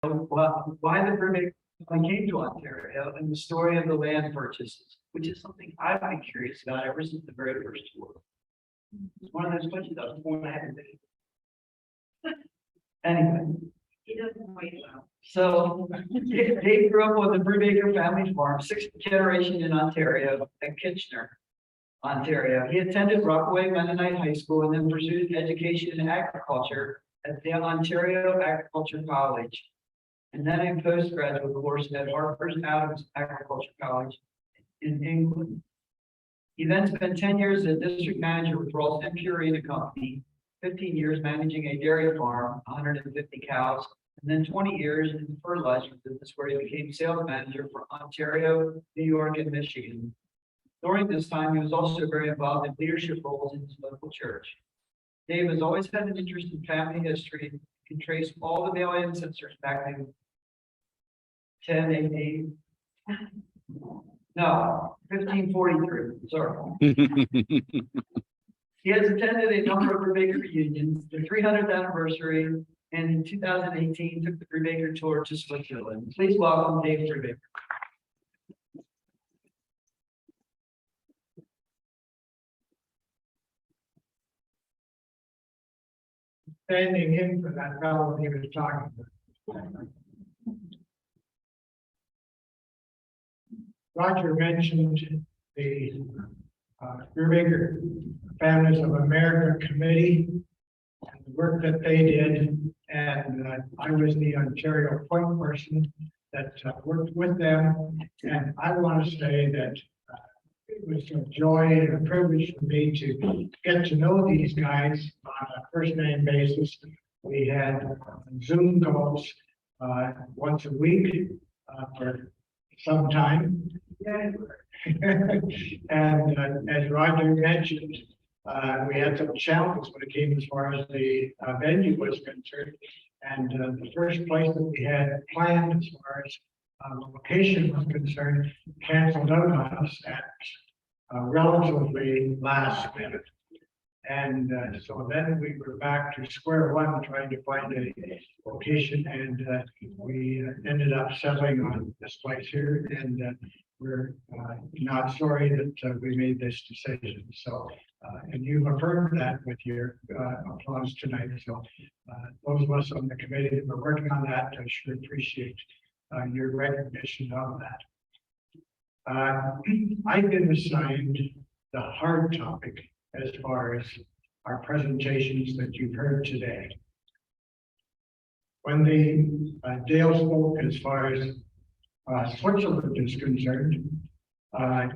why the Brubacher family came to Ontario and the story of the land purchases, which is something I've been curious about ever since the very first tour. It's one of those questions I was born I hadn't been. Anyway. He doesn't quite well. So Dave grew up on the Brubacher family farm, sixth generation in Ontario at Kitchener, Ontario. He attended Rockaway Mennonite High School and then pursued education in agriculture at the Ontario Agriculture College, and then a postgraduate course at Harper-Adams Agriculture College in England. He then spent 10 years as district manager with Ralston Purina Company, 15 years managing a dairy farm, 150 cows, and then 20 years in the fertilizer business, where he became sales manager for Ontario, New York, and Michigan. During this time, he was also very involved in leadership roles in his local church. Dave has always had an interest in family history and can trace all the male ancestors back to 10 AD. No, 1543, sorry. He has attended a number of Brubacher reunions, the 300th anniversary, and in 2018 took the Brubacher tour to Switzerland. Please welcome David Brubacher. Standing in for that fellow he was talking about. Roger mentioned the Brubacher Families of America Committee and the work that they did, and I was the Ontario point person that worked with them, and I want to say that it was a joy and a privilege for me to get to know these guys on a first name basis. We had Zoom calls once a week for some time. And as Roger mentioned, we had some challenges when it came as far as the venue was concerned. And the first place that we had planned as far as location was concerned canceled out on us at relatively last minute. And so then we were back to square one trying to find a location, and we ended up settling on this place here, and we're not sorry that we made this decision. So, and you affirmed that with your applause tonight. So those of us on the committee that were working on that, I sure appreciate your recognition of that. I've been assigned the hard topic as far as our presentations that you've heard today. When the Dale spoke as far as Switzerland is concerned, for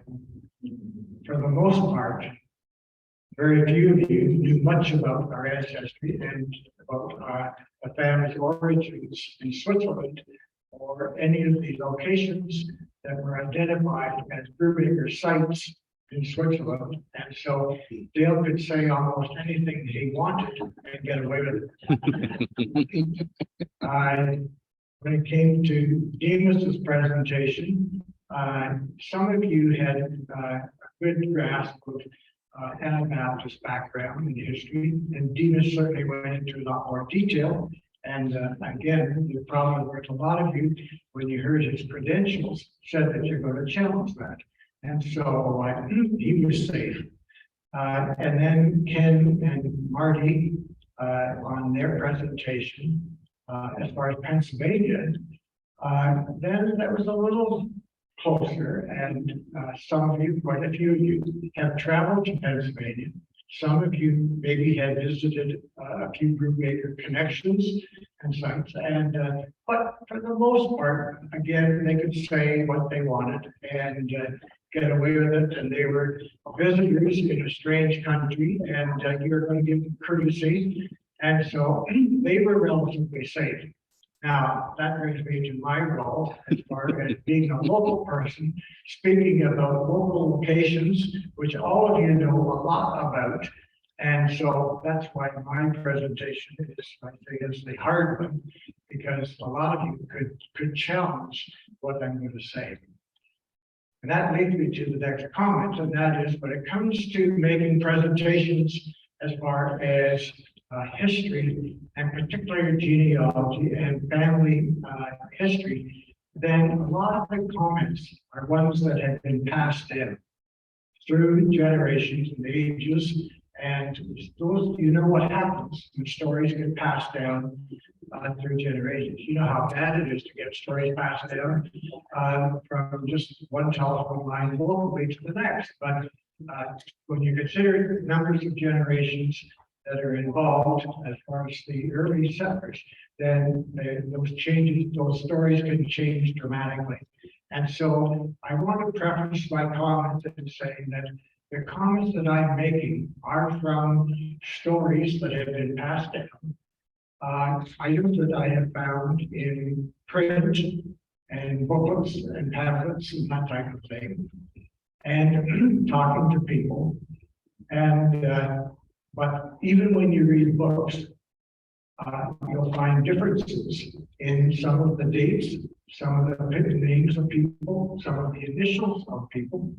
the most part, very few of you knew much about our ancestry and about the family's origins in Switzerland or any of the locations that were identified as Brubacher sites in Switzerland. And so Dale could say almost anything he wanted and get away with it. When it came to Demas's presentation, some of you had a good grasp of Anabaptist background and history, and Demas certainly went into a lot more detail. And again, you probably heard a lot of you, when you heard his credentials, said that you're going to challenge that. And so he was safe. And then Ken and Marty on their presentation, as far as Pennsylvania, then that was a little closer. And some of you, quite a few of you, have traveled to Pennsylvania. Some of you maybe had visited a few Brubacher connections and sites, and but for the most part, again, they could say what they wanted and get away with it. And they were visitors in a strange country, and you were going to give them courtesy, and so they were relatively safe. Now, that brings me to my role as far as being a local person, speaking about local locations, which all of you know a lot about. And so that's why my presentation is, I think, is the hard one, because a lot of you could challenge what I'm going to say. And that leads me to the next comment, and that is when it comes to making presentations as far as history, and particularly genealogy and family history, then a lot of the comments are ones that have been passed in through generations and ages. And those, you know what happens when stories get passed down through generations. You know how bad it is to get stories passed down from just one telephone line locally to the next. But when you consider numbers of generations that are involved as far as the early settlers, then those stories can change dramatically. And so I want to preface my comments in saying that the comments that I'm making are from stories that have been passed down, items that I have found in print and booklets and pamphlets and that type of thing, and talking to people. And but even when you read books, you'll find differences in some of the dates, some of the names of people, some of the initials of people.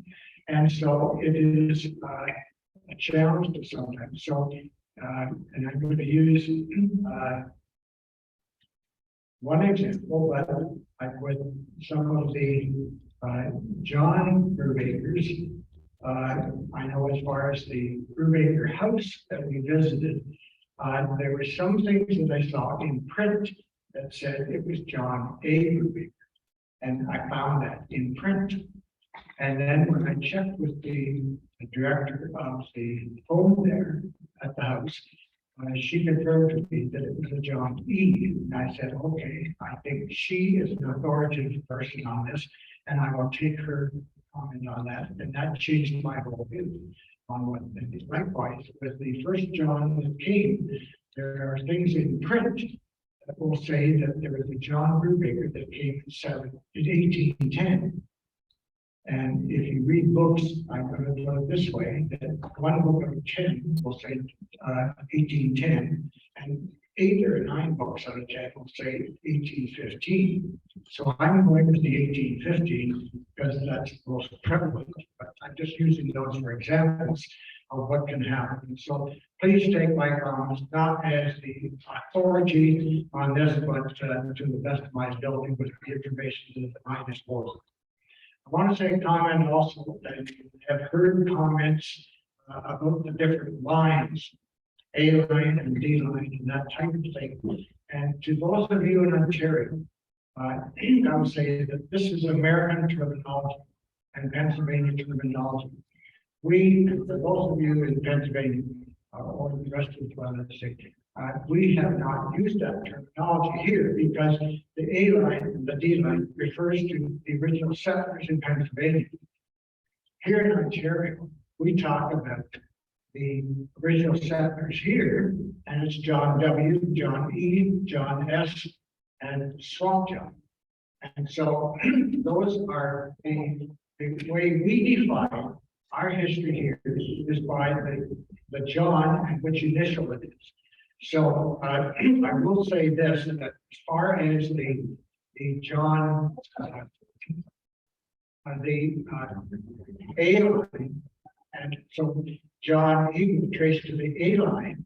And so it is a challenge to sometimes. So, and I'm going to use one example, but like with some of the John Brubachers, I know as far as the Brubacher house that we visited, there were some things that I saw in print that said it was John A. Brubacher. And I found that in print. And then when I checked with the director of the home there at the house, she confirmed to me that it was a John E. And I said, okay, I think she is an authoritative person on this, and I will take her comment on that. And that changed my whole view on what they did. Likewise, with the first John that came, there are things in print that will say that there was a John Brubacher that came in 1810. And if you read books, I'm going to put it this way, that one book of 10 will say 1810, and 8 or 9 books out of 10 will say 1815. So I'm going with the 1815 because that's most prevalent, but I'm just using those for examples of what can happen. So please take my comments not as the authority on this, but to the best of my ability with the information that I disposal. I want to say comment also that you have heard comments about the different lines, A line and D line and that type of thing. And to those of you in Ontario, I would say that this is American terminology and Pennsylvania terminology. We, for those of you in Pennsylvania or the rest of the state, we have not used that terminology here because the A line and the D line refers to the original settlers in Pennsylvania. Here in Ontario, we talk about the original settlers here, and it's John W., John E., John S., and Swamp John. And so those are the way we define our history here is by the John and which initial it is. So I will say this, that as far as the John, the A line, and so John, he was traced to the A line,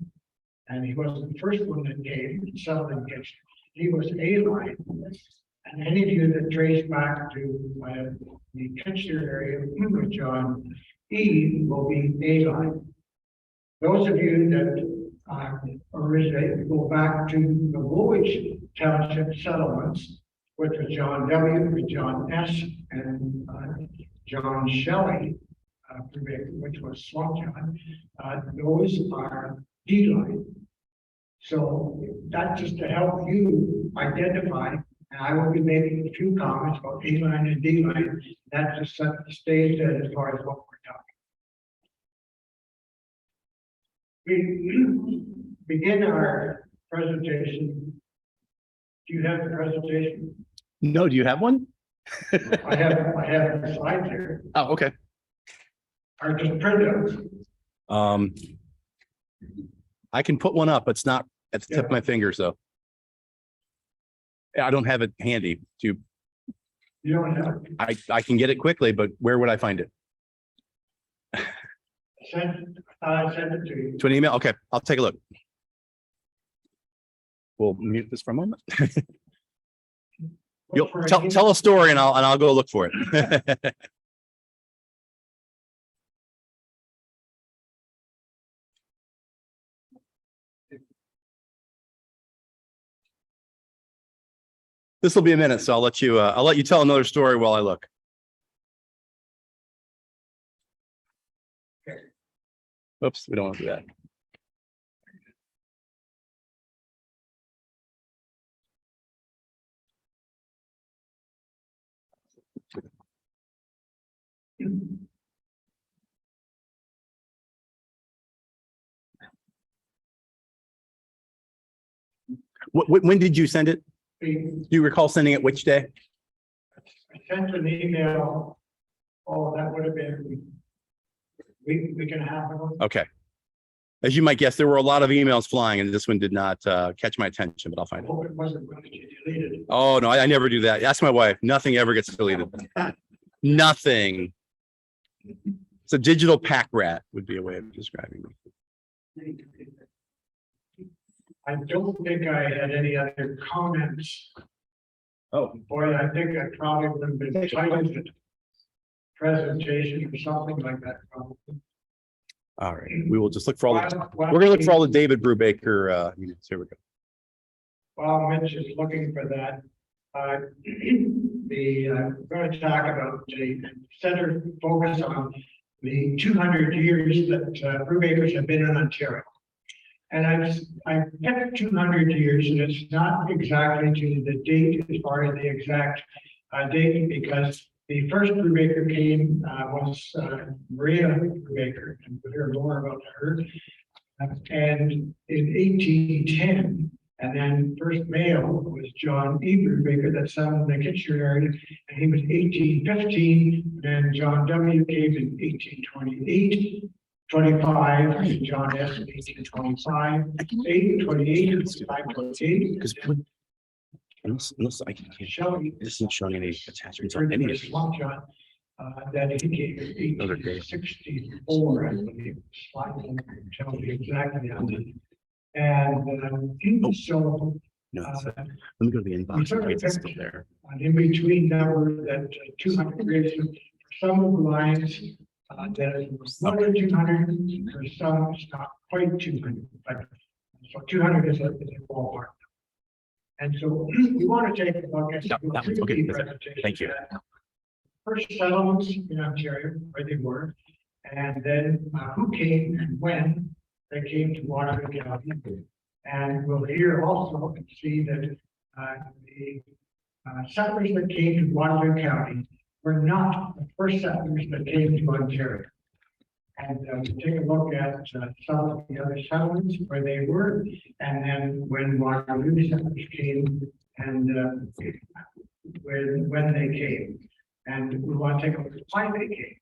and he wasn't the first one that came, settled in Kitchener. He was A line, and any of you that trace back to the Kitchener area with John E will be A line. Those of you that originate go back to the Woolwich Township settlements, which was John W. and John S. and John Shelley, which was Swamp John. Those are D line. So that's just to help you identify. And I will be making a few comments about A line and D line. That just set the stage as far as what we're talking. We begin our presentation. Do you have the presentation? No, do you have one? I have the slides here. Oh, okay. Are just printouts. I can put one up, but it's not at the tip of my fingers, though. Yeah, I don't have it handy. You don't have it. I can get it quickly, but where would I find it? Send it to you. To an email? Okay, I'll take a look. we'll mute this for a moment. Look You'll for an tell a story and I'll go look for it. This will be a minute, so I'll let you tell another story while I look. Oops, we don't want to do that. When did you send it? Do you recall sending it which day? I sent an email. Oh, that would have been week and a half ago. Okay. As you might guess, there were a lot of emails flying and this one did not catch my attention, but I'll I find it. hope it wasn't going to get deleted. Oh, no, I never do that. Ask my wife. Nothing ever gets deleted. Nothing. It's a digital pack rat would be a way of describing me. I don't think I had any other comments. Oh, Boy, I think I probably would have been titled it presentation or something like that. Probably. all right. We will just look for all the, While- we're going to look for all the David Brubacher units. Here we go. While Mitch is looking for that, we're going to talk about the center focus on the 200 years that Brubachers have been in Ontario. And I picked 200 years, and it's not exactly to the date as far as the exact date, because the first Brubacher came was Maria Brubacher, and we'll hear more about her. And in 1810, and then first male was John E. Brubacher that settled in the Kitchener area, and he was 1815. And John W. came in 1828. 25, and John S. in 1825, 1828, 528. Because unless I can, Shelley. it isn't showing any attachments on any of these. John, that he came in Those are great. 1864, I believe. Slide will tell me exactly how many. And so No, let me go to the inbox and wait, it's still there. an in-between number that 200 is for some of the lines. That is more than 200, for some it's not quite 200, but so 200 is a ballpark. And so we want to take a look at. Yeah, that one's okay. Thank you. First settlements in Ontario, where they were, and then who came and when they came to Waterloo County. And we'll hear also and see that the settlers that came to Waterloo County were not the first settlers that came to Ontario. And take a look at some of the other settlements where they were, and then when Waterloo settlers came and when they came. And we want to take a look at why they came.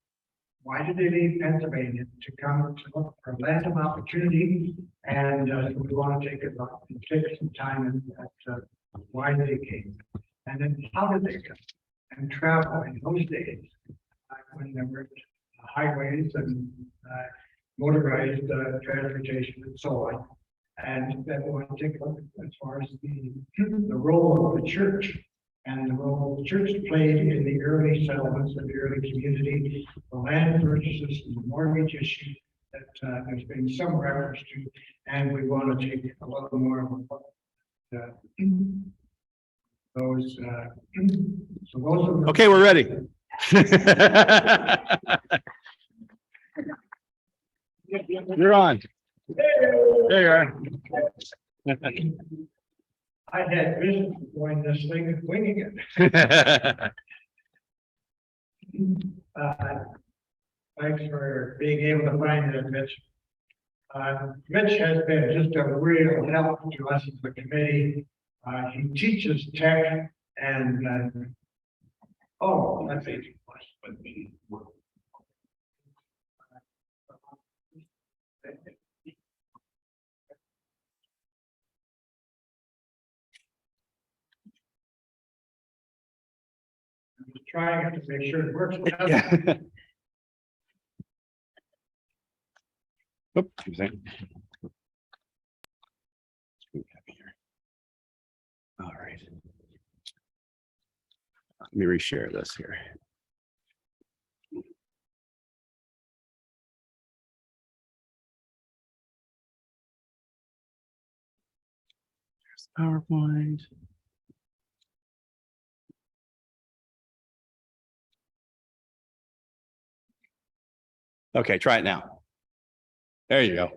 Why did they leave Pennsylvania to come to look for land of opportunity? And we want to take a look and take some time at why they came. And then how did they come and travel in those days when there were highways and motorized transportation and so on. And then we want to take a look as far as the role of the church and the role the church played in the early settlements of the early community, the land purchases and the mortgage issue that there's been some reference to, and we want to take a little more of a look at those. So those are Okay, we're ready. You're on. There you are. I had vision for going this thing and winging it. Thanks for being able to find that, Mitch. Mitch has been just a real help to us as the committee. He teaches tech and oh, that's easy. I'm just trying to make sure it works. Yeah. Oop, All right. Let me reshare this here. There's PowerPoint. Okay, try it now. There you go.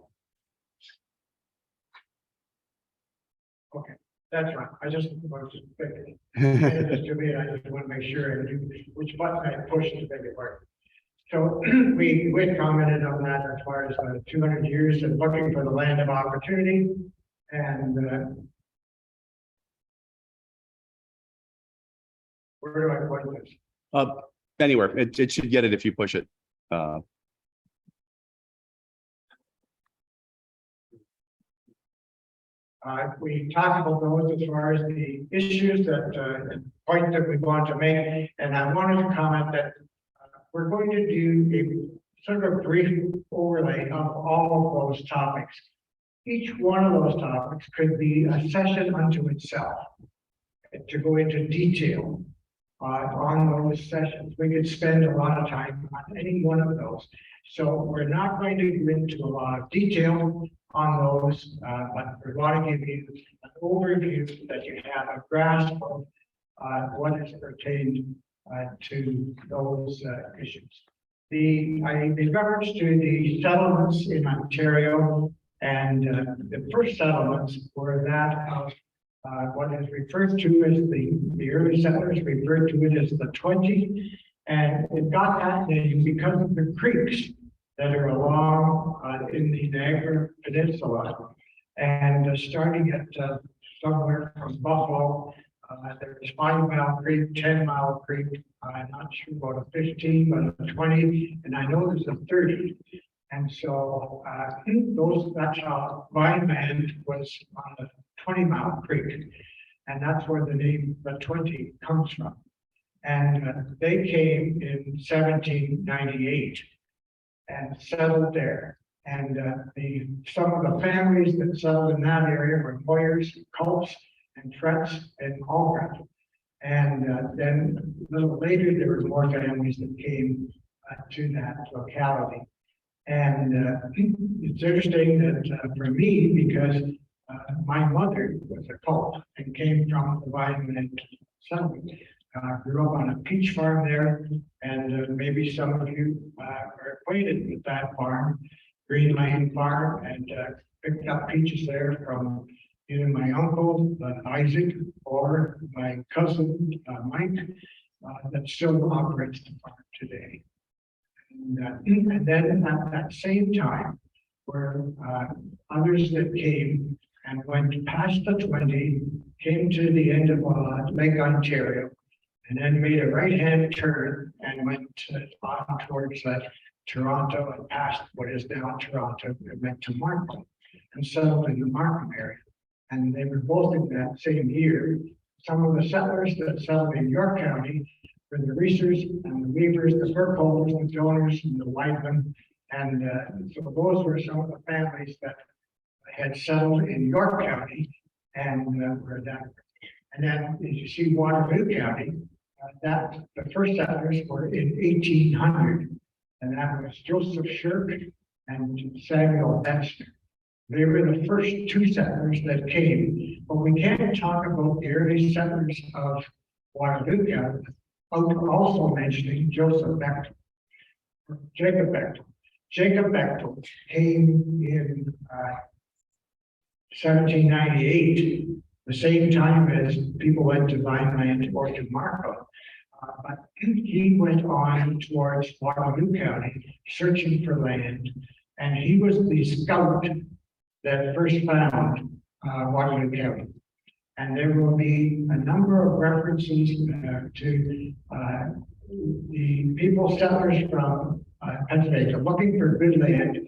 That's right. I just wanted to pick it. Just to me, I just want to make sure I knew which button I pushed to make it work. So we commented on that as far as 200 years of looking for the land of opportunity. And where do I point this? Anywhere. It should get it if you push it. We talked about those as far as the issues that point that we want to make, and I wanted to comment that we're going to do a sort of a brief overlay of all of those topics. Each one of those topics could be a session unto itself to go into detail on those sessions. We could spend a lot of time on any one of those. So we're not going to go into a lot of detail on those, but we want to give you an overview that you have a grasp of what is pertained to those issues. I made reference to the settlements in Ontario, and the first settlements were that of what is referred to as the early settlers referred to it as the 20, and it got that name because of the creeks that are along in the Niagara Peninsula, and starting at somewhere from Buffalo, there's 5 Mile Creek, 10 Mile Creek, I'm not sure about a 15, but a 20, and I know there's a 30. And so that's how Vineland was on the 20 Mile Creek, and that's where the name the 20 comes from. And they came in 1798 and settled there. And some of the families that settled in that area were Moyers, Culps, and Fretts, and Albrecht. And then a little later, there were more families that came to that locality. And it's interesting that for me, because my mother was a Culp and came from the Vineland settlement. Grew up on a peach farm there, and maybe some of you are acquainted with that farm, Green Lane Farm, and picked up peaches there from either my uncle Isaac or my cousin Mike, that still operates the farm today. And then at that same time, were others that came and went past the 20, came to the end of Lake Ontario, and then made a right-hand turn and went on towards Toronto and past what is now Toronto and went to Markham and settled in the Markham area. And they were both in that same year. Some of the settlers that settled in York County were the Reesers and the Weavers, the Burkholders, the Joners, and the Whiteman. And so those were some of the families that had settled in York County and were that. And then as you see Waterloo County, the first settlers were in 1800, and that was Joseph Shirk and Samuel Dexter. They were the first 2 settlers that came, but we can't talk about the early settlers of Waterloo County without also mentioning Joseph Bechtel, Jacob Bechtel. Jacob Bechtel came in 1798, the same time as people went to Vineland or to Markham. But he went on towards Waterloo County searching for land, and he was the scout that first found Waterloo County. And there will be a number of references to the people, settlers from Pennsylvania looking for good land.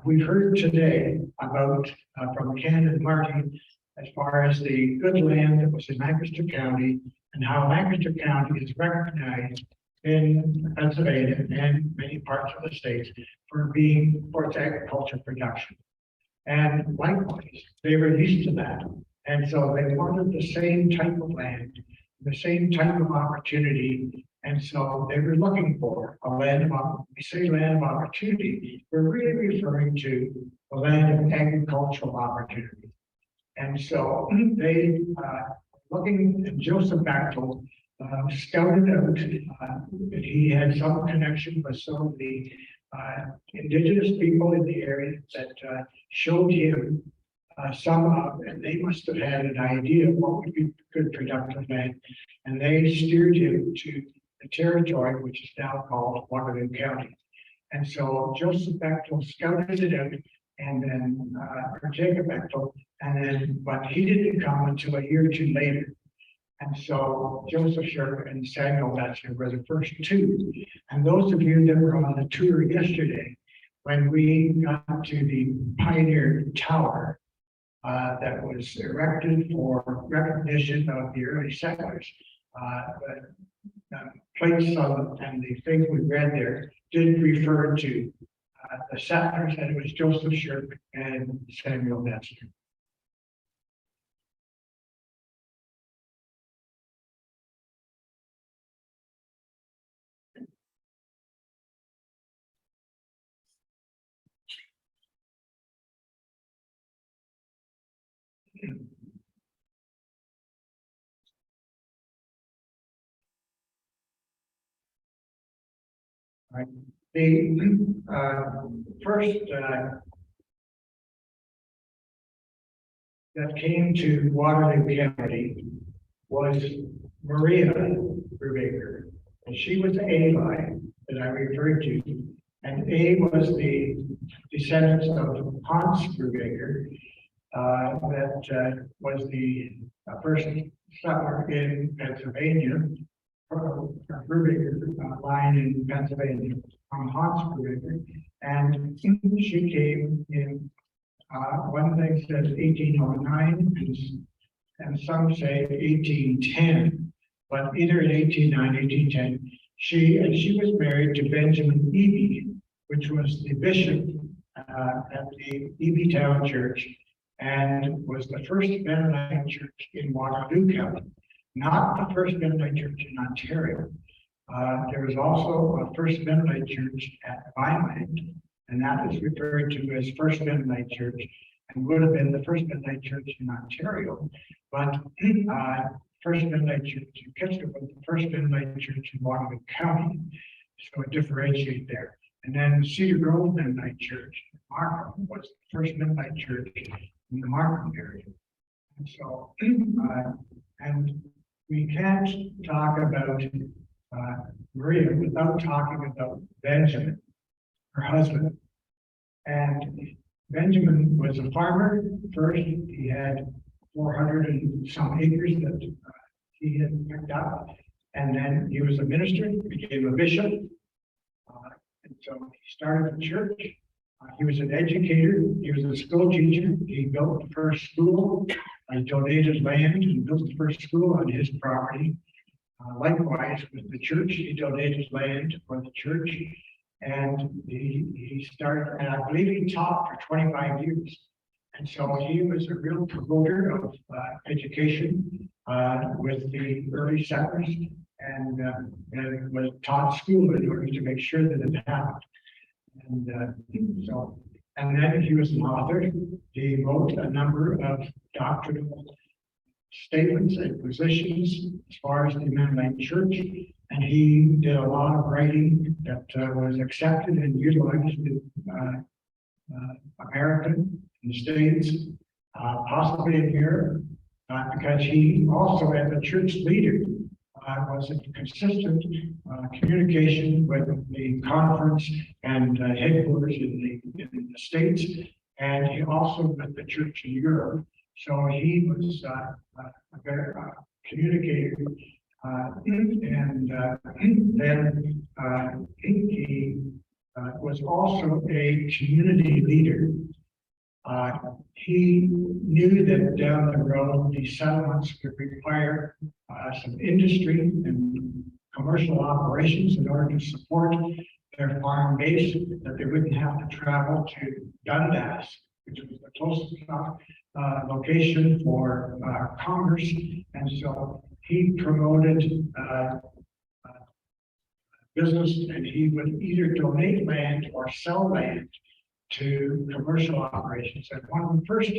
We've heard today about from Ken and Marty as far as the good land that was in Lancaster County and how Lancaster County is recognized in Pennsylvania and many parts of the state for its agriculture production. And likewise, they were used to that. And so they wanted the same type of land, the same type of opportunity. And so they were looking for a land of, we say land of opportunity, we're really referring to a land of agricultural opportunity. And so they, looking at Joseph Bechtel, scouted out, he had some connection with some of the indigenous people in the area that showed him some of, and they must have had an idea of what would be good productive land. And they steered him to the territory, which is now called Waterloo County. And so Joseph Bechtel scouted it out, and then, or Jacob Bechtel, and then, but he didn't come until a year or two later. And so Joseph Sherp and Samuel Batchelor were the first two. And those of you that were on the tour yesterday, when we got to the Pioneer Tower that was erected for recognition of the early settlers, the plates on and the things we read there did refer to the settlers, and it was Joseph Sherp and Samuel Batchelor. Right. The first that came to Waterloo County was Maria Brubacher, and she was A line that I referred to, and A was the descendants of Hans Brubacher, that was the first settler in Pennsylvania. Brubacher line in Pennsylvania from Hans Brubacher, and she came in one thing says 1809 and some say 1810, but either in 1809, 1810, she was married to Benjamin Eby, which was the bishop at the Ebytown Church, and was the first Mennonite church in Waterloo County. Not the first Mennonite church in Ontario. There was also a first Mennonite church at Vineland, and that is referred to as First Mennonite Church, and would have been the first Mennonite church in Ontario. But First Mennonite Church in Kitchener was the first Mennonite church in Waterloo County, so it differentiate there. And then the Cedar Grove Mennonite Church in Markham was the first Mennonite church in the Markham area. And so, and we can't talk about Maria without talking about Benjamin, her husband. And Benjamin was a farmer first. He had 400 and some acres that he had picked up. And then he was a minister, became a bishop. And so he started a church. He was an educator. He was a school teacher. He built the first school. He donated land and built the first school on his property. Likewise, with the church, he donated land for the church. And he started, and I believe he taught for 25 years. And so he was a real promoter of education with the early settlers, and was taught school in order to make sure that it happened. And so, and then he was an author. He wrote a number of doctrinal statements and positions as far as the Mennonite Church, and he did a lot of writing that was accepted and utilized in America, in the States, possibly in Europe, because he also, as a church leader, was in consistent communication with the conference and headquarters in the States, and he also with the church in Europe. So he was a very communicator, and then he was also a community leader. He knew that down the road, these settlements would require some industry and commercial operations in order to support their farm base, that they wouldn't have to travel to Dundas, which was the closest stop, location for commerce, and so he promoted business, and he would either donate land or sell land to commercial operations. And one of the first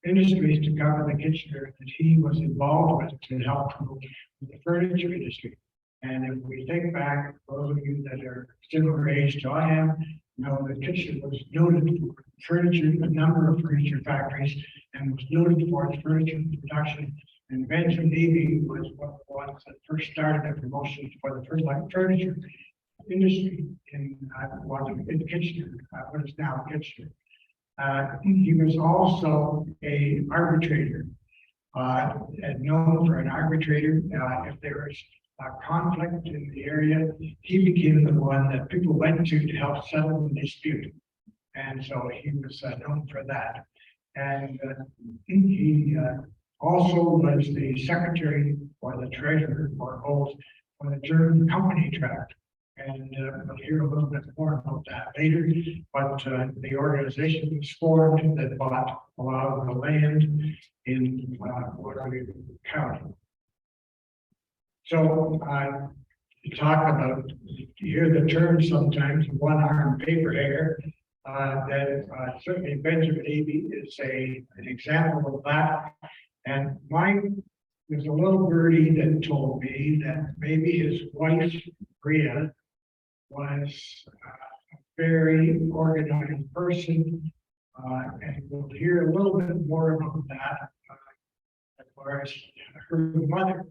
industries to come to the Kitchener that he was involved with to help promote the furniture industry. And if we think back, those of you that are similar age to I am, know that Kitchener was noted for furniture, a number of furniture factories, and was noted for its furniture production. And Benjamin Davy was one that first started the promotion for the first like furniture industry in Kitchener, what is now Kitchener. He was also a arbitrator, and known for an arbitrator. If there was a conflict in the area, he became the one that people went to help settle the dispute. And so he was known for that. And he also was the secretary or the treasurer or both for the German company tract. And we'll hear a little bit more about that later. But the organization was formed that bought a lot of the land in Waterloo County. So you talk about, you hear the term sometimes, one-armed paper hanger. That certainly Benjamin Davy is an example of that. And there's a little birdie that told me that maybe his wife, Bria, was a very organized person. And we'll hear a little bit more about that as far as her mother.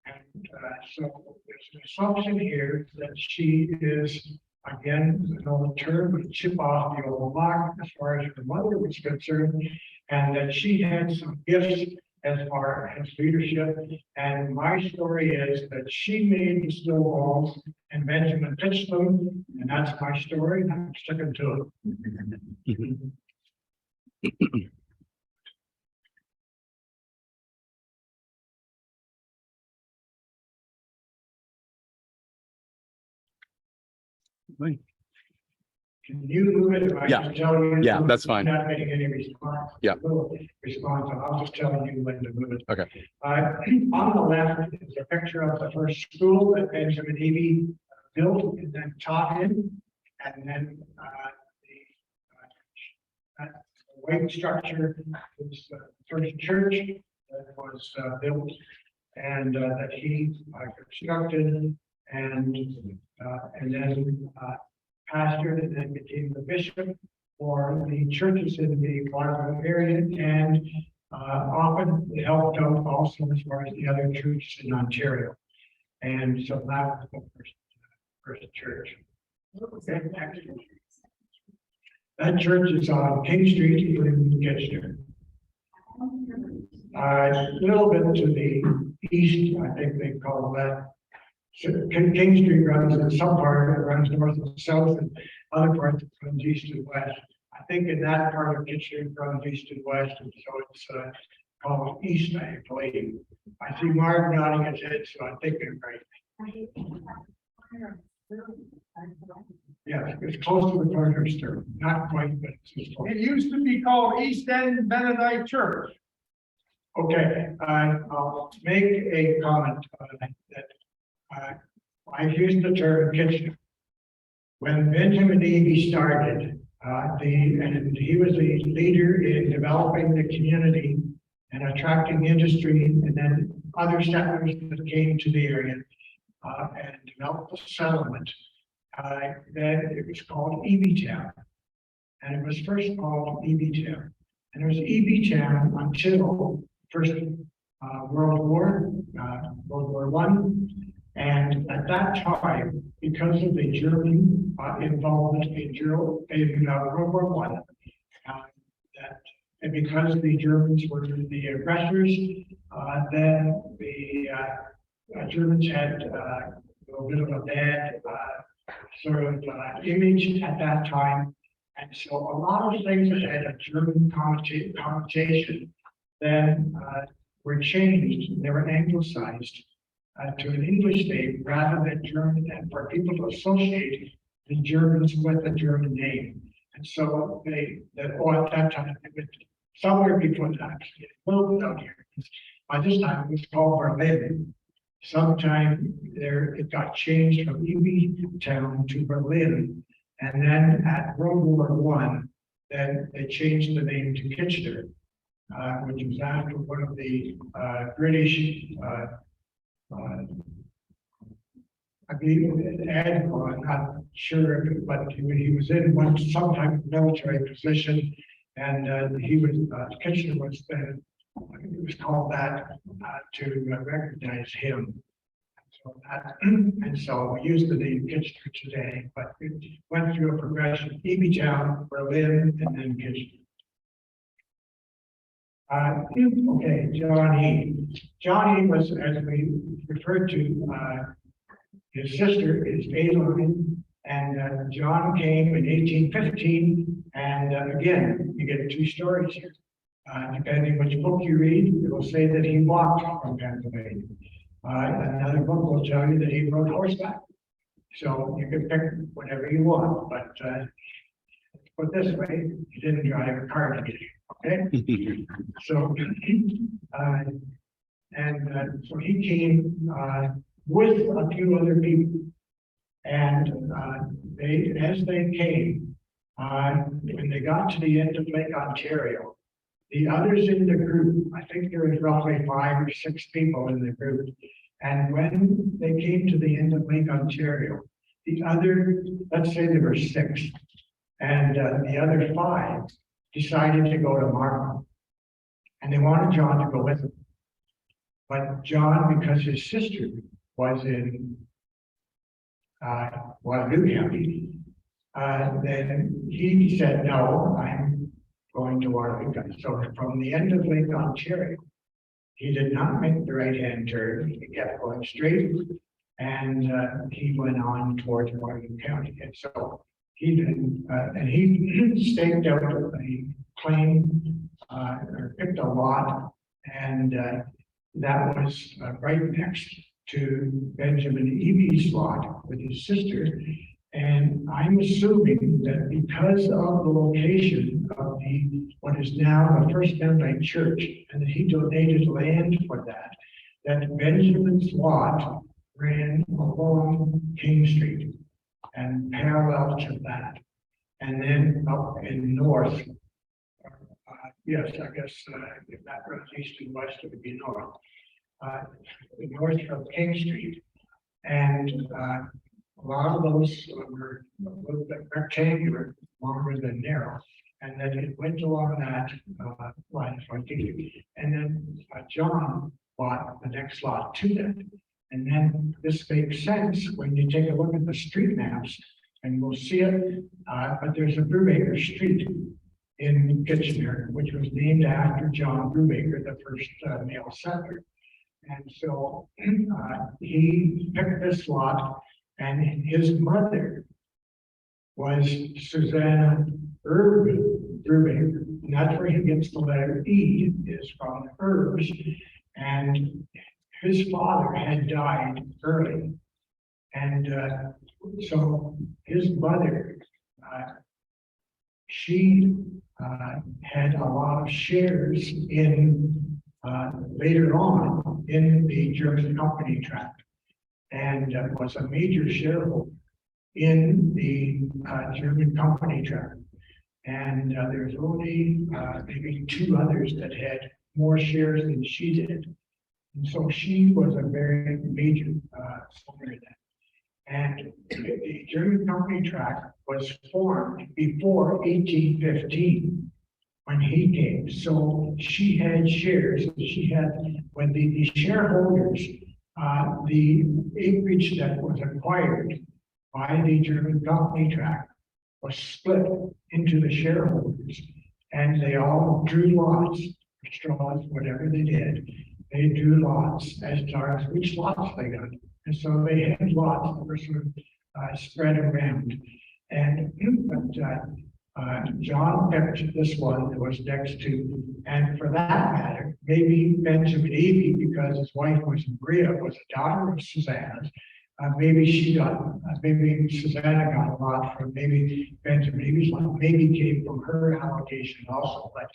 And so there's an assumption here that she is, again, an old term, but chip off the old block as far as her mother was concerned, and that she had some gifts as far as leadership. And my story is that she made the snow balls and Benjamin pitched them, and that's my story, and I'm sticking to it. Can you move it? If I Yeah. just tell you? Yeah, that's fine. Not getting any response. Yeah. Response, I'll just tell you when to move it. Okay. On the left is a picture of the first school that Benjamin Davy built and then taught in. And then the white structure is the first church that was built and that he constructed and then pastored and then became the bishop for the churches in the Waterloo area, and often helped out also as far as the other churches in Ontario. And so that was the first church. Okay, next. That church is on King Street in Kitchener. A little bit to the east, I think they call that. King Street runs in some part of it runs north and south, and other parts it runs east and west. I think in that part of Kitchener it runs east and west, and so it's called east, I believe. I see Mark nodding his head, so I think I'm right. Yeah, it's close to the corner store, not quite, but it's just close. It used to be called East End Mennonite Church. Okay, I'll make a comment that I've used the term Kitchener. When Benjamin Davy started, and he was a leader in developing the community and attracting industry, and then other settlers that came to the area and developed the settlement. Then it was called Town, and it was first called Town, and it was Town until First World War, World War I. And at that time, because of the German involvement in World War I, and because the Germans were the aggressors, then the Germans had a bit of a bad sort of image at that time. And so a lot of things that had a German connotation then were changed. They were anglicized to an English name rather than German, and for people to associate the Germans with the German name. And so at that time, they went somewhere before that, a little bit out here. By this time, it was called Berlin. Sometime there, it got changed from Eby town to Berlin. And then at World War One, then they changed the name to Kitchener, which was after one of the British, I believe, admiral, I'm not sure, but he was in some type of military position, and he was Kitchener was then. It was called that to recognize him. So and so we use the name Kitchener today, but it went through a progression: Eby town, Berlin, and then Kitchener. Okay, John E. John E. was, as we referred to, his sister is Aileen, and John came in 1815, and again, you get two stories here. Depending which book you read, it will say that he walked from Pennsylvania. Another book will tell you that he rode horseback. So you can pick whatever you want, but put this way, he didn't drive a car to get here, okay? So, so he came with a few other people. And as they came, when they got to the end of Lake Ontario, the others in the group, I think there was roughly 5 or 6 people in the group. And when they came to the end of Lake Ontario, the other, let's say there were 6, and the other 5 decided to go to Markham. And they wanted John to go with them. But John, because his sister was in Waterloo County, then he said, no, I'm going to Waterloo. So from the end of Lake Ontario, he did not make the right-hand turn. He kept going straight, and he went on towards Waterloo County. And so he then, and he staked out a claim, or picked a lot, and that was right next to Benjamin Eby's lot with his sister. And I'm assuming that because of the location of what is now the First Mennonite Church, and that he donated land for that, that Benjamin's lot ran along King Street and parallel to that. And then up in north, yes, I guess if that runs east and west, it would be north. North of King Street. And a lot of those were a little bit rectangular, longer than narrow, and then it went along that line. And then John bought the next lot to that. And then this makes sense when you take a look at the street maps, and we'll see it. But there's a Brubacher Street in Kitchener, which was named after John Brubacher, the first male settler. And so he picked this lot. And his mother was Susanna Brubacher, and that's where he gets the letter E, is from herbs. And his father had died early. And so his mother, she had a lot of shares in, later on, in the German company tract. And was a major shareholder in the German company tract. And there's only maybe 2 others that had more shares than she did. And so she was a very major owner in that. And the German company tract was formed before 1815 when he came. So she had shares. She had, when the shareholders, the acreage that was acquired by the German company tract was split into the shareholders, and they all drew lots, straws, whatever they did. They drew lots as far as which lots they got, and so they had lots that were sort of spread around. And John picked this one that was next to, and for that matter, maybe Benjamin Eby, because his wife was Maria, was a daughter of Susanna's. Maybe she got, maybe Susanna got a lot from maybe Benjamin Eby's lot, maybe came from her allocation also. But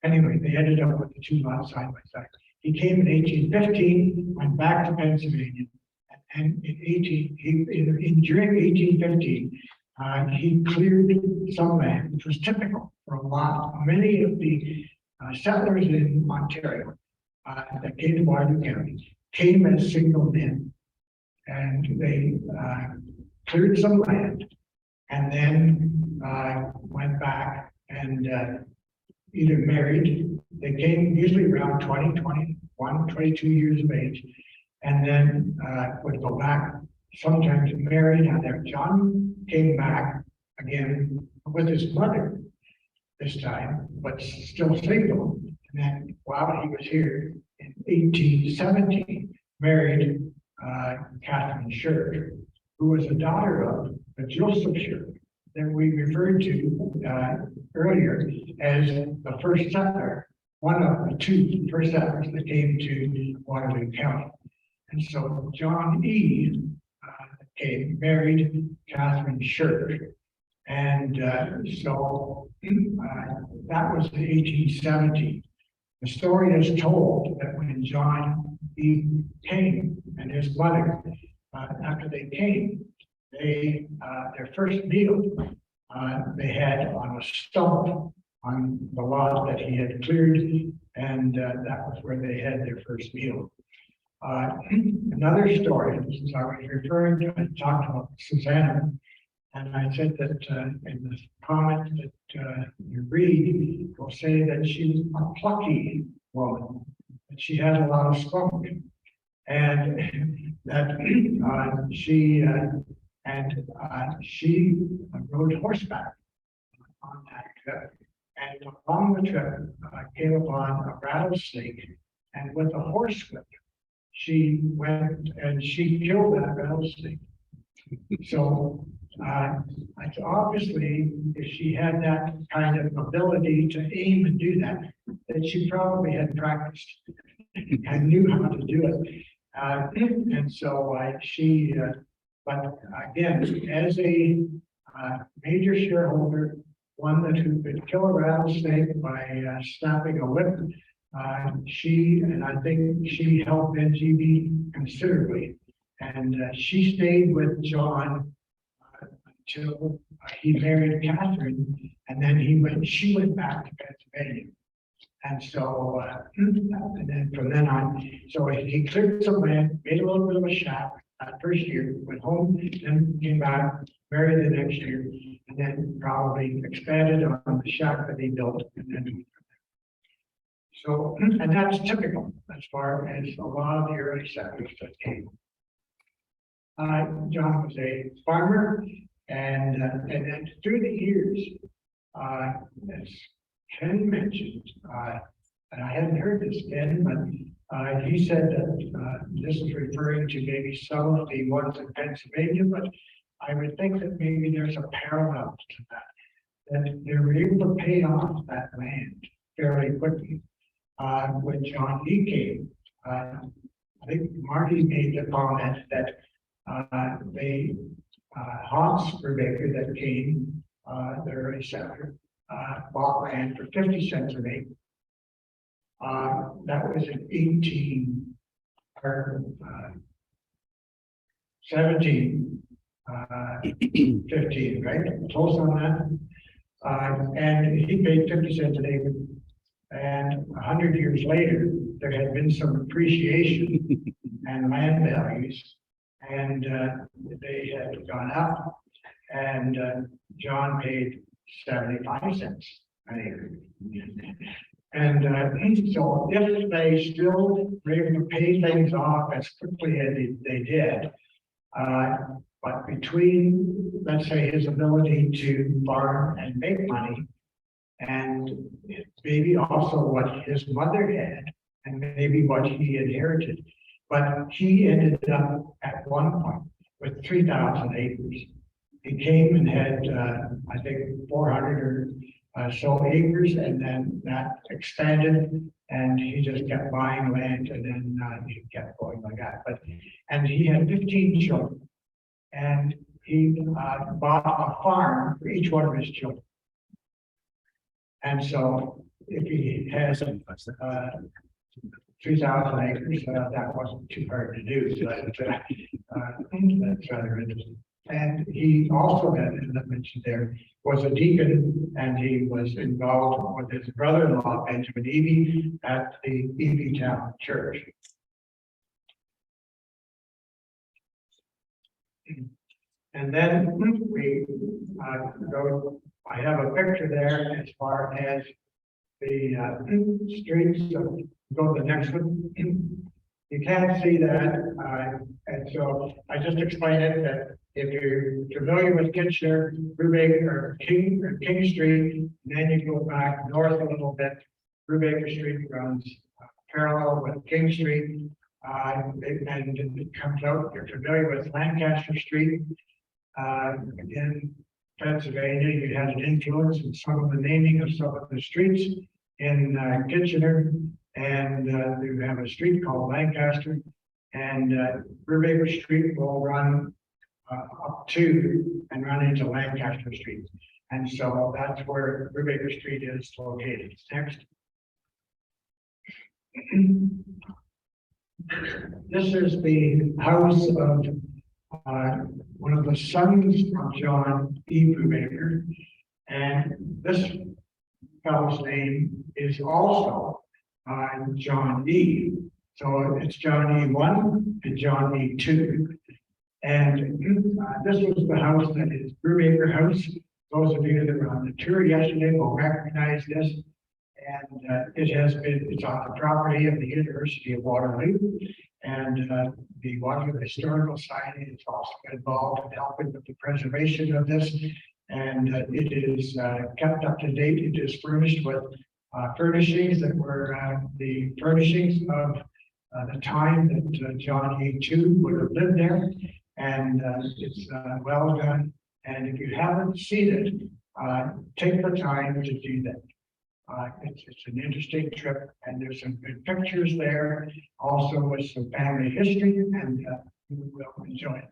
Anyway, they ended up with the two lots side by side. He came in 1815, went back to Pennsylvania, and during 1815, he cleared some land, which was typical for a lot. Many of the settlers in Ontario that came to Waterloo County came as single men, and they cleared some land, and then went back and either married. They came usually around 20, 21, 22 years of age, and then would go back, sometimes married. And then John came back again with his mother this time, but still single. And then while he was here in 1817, married Catherine Shirk, who was a daughter of Joseph Shirk that we referred to earlier as the first settler, one of the two first settlers that came to Waterloo County. And so John E. came, married Catherine Shirk. And so that was in 1817. The story is told that when John E. came and his mother, after they came, they their first meal they had on a stump on the lot that he had cleared, and that was where they had their first meal. Another story, this is I was referring to, I talked about Susanna, and I said that in the comment that you read, will say that she's a plucky woman, that she had a lot of spunk, and that she rode horseback on that trip. And along the trip, came upon a rattlesnake, and with a horsewhip, she went and she killed that rattlesnake. So obviously, if she had that kind of ability to aim and do that, then she probably had practiced and knew how to do it. And so but again, as a major shareholder, one that who could kill a rattlesnake by snapping a whip, and I think she helped NGB considerably. And she stayed with John until he married Catherine, and then she went back to Pennsylvania. And so, and then from then on, so he cleared some land, made a little bit of a shack that first year, went home, then came back, married the next year, and then probably expanded on the shack that he built. And then, so, and that's typical as far as a lot of the early settlers that came. John was a farmer, and then through the years, as Ken mentioned, and I hadn't heard this, Ken, but he said that this is referring to maybe some of the ones in Pennsylvania, but I would think that maybe there's a parallel to that they were able to pay off that land fairly quickly. When John E. came, I think Marty made the comment that Hans Brubacher that came, the early settler, bought land for 50 cents an acre. That was in 1715, right? Close on that. And he paid 50 cents an acre. And 100 years later, there had been some appreciation and land values, and they had gone up, and John paid 75 cents an acre. And so if they still were able to pay things off as quickly as they did, but between, let's say, his ability to farm and make money, and maybe also what his mother had, and maybe what he inherited. But he ended up at one point with 3,000 acres. He came and had, I think, 400 or so acres, and then that expanded, and he just kept buying land, and then he kept going like that. And he had 15 children, and he bought a farm for each one of his children. And so if he has 2,000 acres, that wasn't too hard to do, but that's rather interesting. And he also had, as I mentioned there, was a deacon, and he was involved with his brother-in-law, Benjamin Eby, at the Eby Town Church. And then we go, I have a picture there as far as the streets, so go to the next one. You can't see that, and so I just explained it that if you're familiar with Kitchener, Brubacher, or King Street, then you go back north a little bit, Brubacher Street runs parallel with King Street, and it comes out, you're familiar with Lancaster Street. In Pennsylvania, you had an influence in some of the naming of some of the streets in Kitchener, and you have a street called Lancaster, and Brubacher Street will run up to and run into Lancaster Street, and so that's where Brubacher Street is located. Next. This is the house of one of the sons of John E. Brubacher, and this fellow's name is also John E. So it's John E1 and John E2. And this was the house that is Brubacher House. Those of you that were on the tour yesterday will recognize this. And it's on the property of the University of Waterloo. And the Waterloo Historical Society is also involved in helping with the preservation of this. And it is kept up to date. It is furnished with furnishings that were the furnishings of the time that John E2 would have lived there. And it's well done. And if you haven't seen it, take the time to do that. It's an interesting trip, and there's some good pictures there, also with some family history, and you will enjoy it.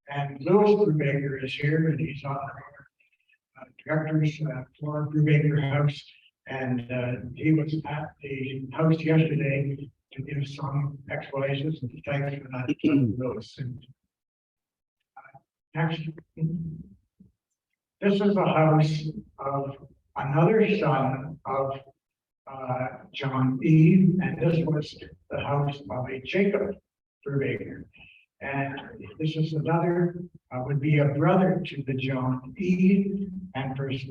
And Louis Brubacher is here, and he's on our directors for Brubacher House, and he was at the house yesterday to give some explanations, and thanks for that, Louis. And, next, this is a house of another son of John E. And this was the house of a Jacob Brubacher. And this is another, would be a brother to the John E. And for this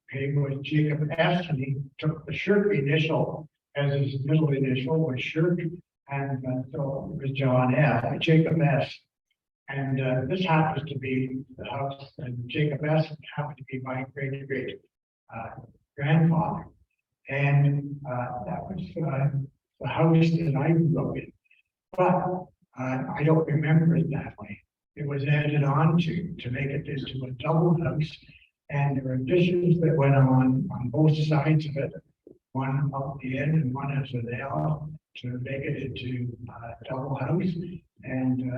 pig was Jacob S. And he took the Shirk initial as his middle initial was Shirk. And so it was John F. Jacob S. And this happens to be the house, and Jacob S. happened to be my great grandfather, and that was the house that I grew up in. But I don't remember it that way. It was added on to make it into a double house, and there were additions that went on both sides of it, one up the end and one as an L, to make it into a double house. And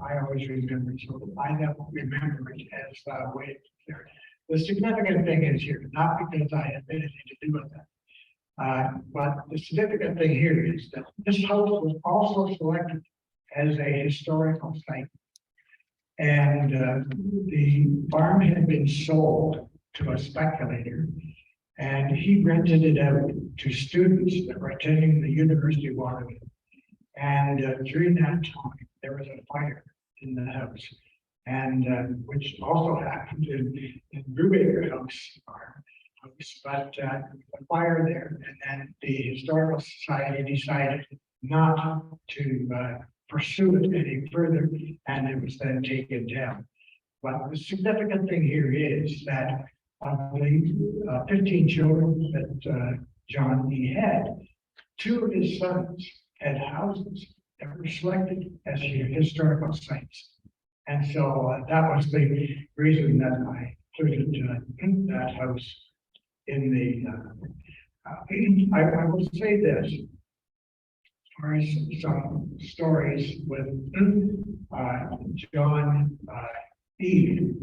I always remember, so I never remember it as way there. The significant thing is here, not because I have anything to do with that, but the significant thing here is that this house was also selected as a historical site. And the farm had been sold to a speculator, and he rented it out to students that were attending the University of Waterloo. And during that time, there was a fire in the house, and which also happened in Brubacher House, but a fire there, and then the Historical Society decided not to pursue it any further, and it was then taken down. But the significant thing here is that of the 15 children that John E. had, 2 of his sons had houses that were selected as historical sites. And so that was the reason that I included that house in the, I will say this, as far as some stories with John E.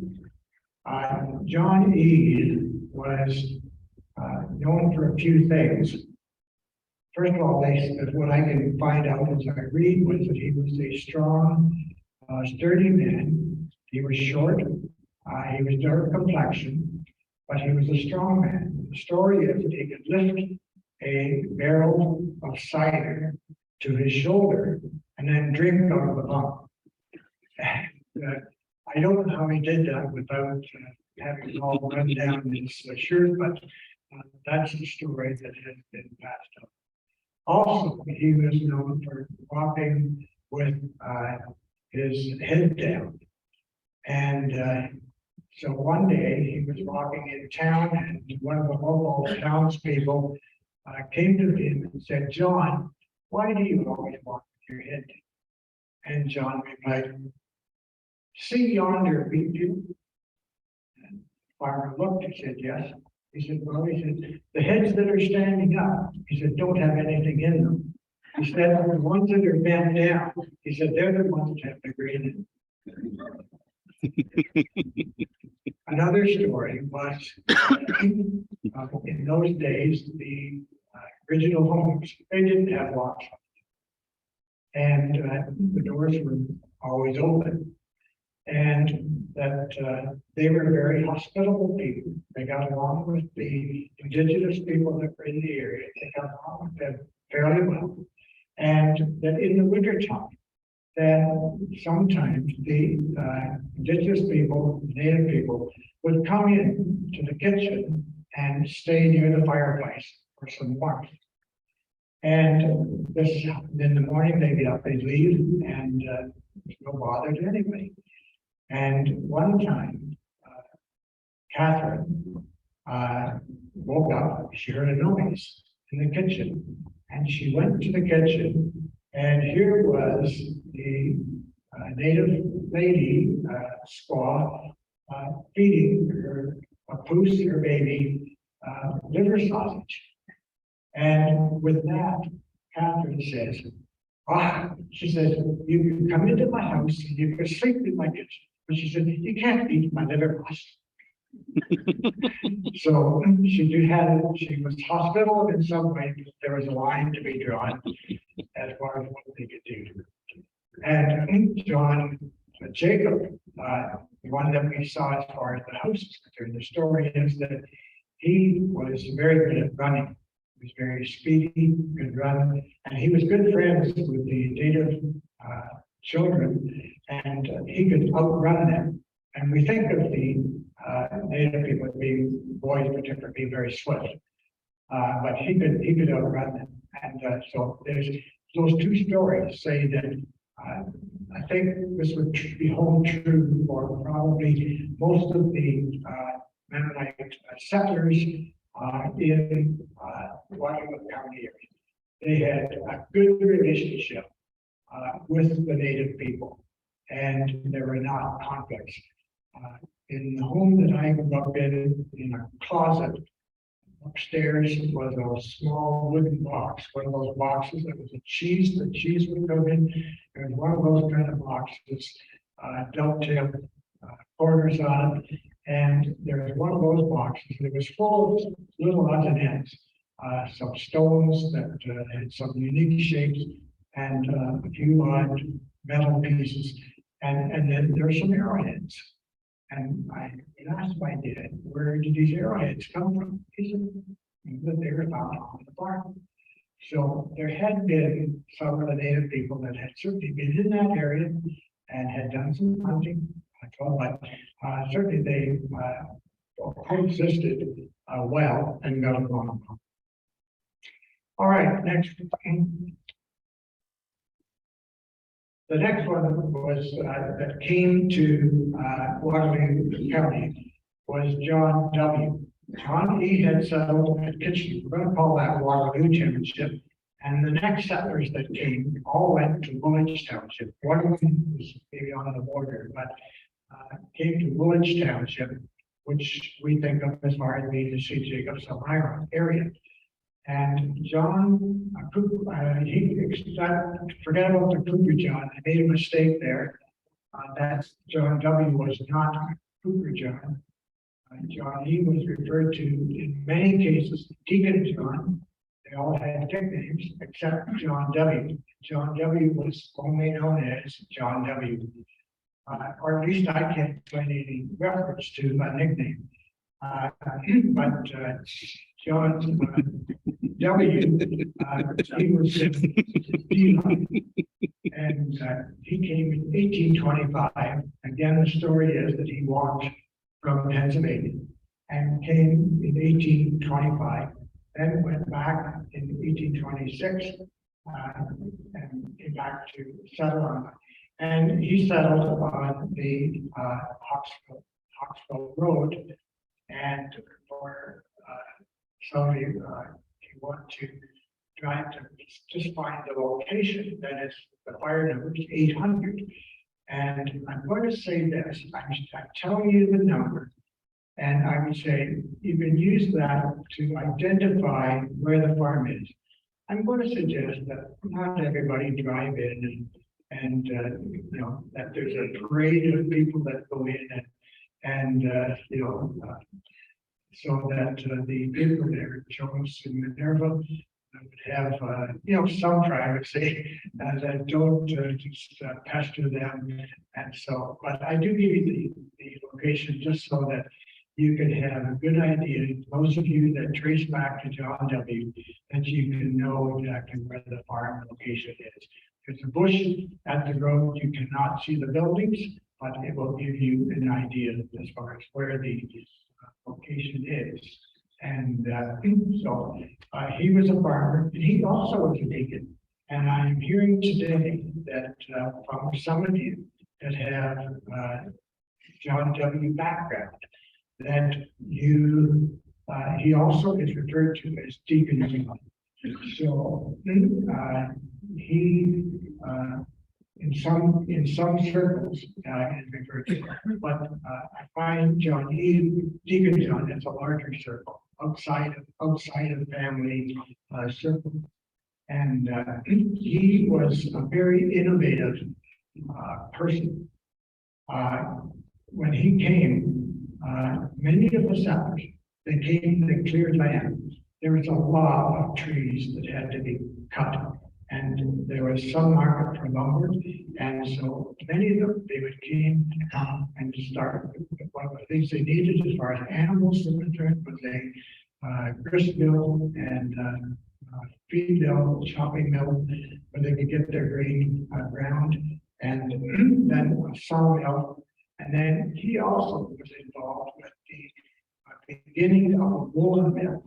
John E. was known for a few things. First of all, what I can find out as I read was that he was a strong, sturdy man. He was short, he was dark complexion, but he was a strong man. The story is that he could lift a barrel of cider to his shoulder and then drink out of the bottle. I don't know how he did that without having it all run down his shirt, but that's the story that has been passed on. Also, he was known for walking with his head down. And so one day he was walking in town, and one of the local townspeople came to him and said, "John, why do you always walk with your head down?" And John replied, "See yonder wheat field?" And the farmer looked and said, "Yes." He said, "Well," he said, "the heads that are standing up," he said, "don't have anything in them." He said, "The ones that are bent down," he said, "they're the ones that have the grain in them." Another story was in those days, the original homes, they didn't have locks. And the doors were always open. And that they were very hospitable people. They got along with the indigenous people that were in the area. They got along with them fairly well. And that in the wintertime, then sometimes the indigenous people, native people, would come in to the kitchen and stay near the fireplace for some warmth. And this, in the morning, they'd get up, they'd leave, and there's no bother to anybody. And one time, Catherine woke up, she heard a noise in the kitchen, and she went to the kitchen, and here was the native lady, squaw, feeding her poos, her baby, liver sausage. And with that, Catherine says, she says, "You come into my house and you can sleep in my kitchen." But she said, "You can't eat my liver crust." So she was hospitable in some way, but there was a line to be drawn as far as what they could do. And John Jacob, the one that we saw as far as the house is concerned, the story is that he was very good at running. He was very speedy, could run, and he was good friends with the native children, and he could outrun them. And we think of the native people being boys, particularly very swift, but he could outrun them. And so there's those two stories say that I think this would be hold true for probably most of the Mennonite settlers in Waterloo County area. They had a good relationship with the native people, and there were not conflicts. In the home that I grew up in a closet upstairs was a small wooden box, one of those boxes that was the cheese would go in. There was one of those kind of boxes, dovetail corners on it. And there was one of those boxes that was full of little odds and ends, some stones that had some unique shapes, and a few odd metal pieces. And then there were some arrowheads. And I asked my dad, "Where did these arrowheads come from?" He said that they were found on the farm. So there had been some of the native people that had certainly been in that area and had done some hunting, but certainly they coexisted well and got along. All right, next. The next one was that came to Waterloo County was John W. John E. had settled at Kitchener. We're going to call that Waterloo Township. And the next settlers that came all went to Woolwich Township. Waterloo was maybe on the border, but came to Woolwich Township, which we think of as far as the St. Jacobs Elmira area. And John, forget about the Cooper John. I made a mistake there. That John W. was not Cooper John. John E. was referred to in many cases, Deacon John. They all had nicknames except John W. John W. was only known as John W. Or at least I can't find any reference to a nickname. But John W. He was in D-line, and he came in 1825. Again, the story is that he walked from Pennsylvania and came in 1825, then went back in 1826 and came back to settle on. And he settled on the Hawksville Road. And for some of you, you want to try to just find the location, that is the fire number is 800. And I'm going to say this, I'm telling you the number, and I would say you can use that to identify where the farm is. I'm going to suggest that not everybody drive in and you know, that there's a parade of people that go in and you know, so that the people there, Jones and Minerva, would have, you know, some privacy that don't just pester them. And so, but I do give you the location just so that you can have a good idea, those of you that trace back to John W., that you can know exactly where the farm location is. There's a bush at the road, you cannot see the buildings, but it will give you an idea as far as where the location is. And so he was a farmer, and he also was a deacon. And I'm hearing today that from some of you that have John W. background, that you, he also is referred to as Deacon John. So he, in some circles, is referred to, but I find John E. Deacon John as a larger circle outside of family circle, and he was a very innovative person. When he came, many of the settlers, they came, they cleared land. There was a lot of trees that had to be cut, and there was some market for lumber, and so many of them, they would come and start. One of the things they needed as far as animals were concerned was a grist mill and feed mill, chopping mill, where they could get their grain ground, and then a sawmill. And then he also was involved with the beginning of a woolen mill,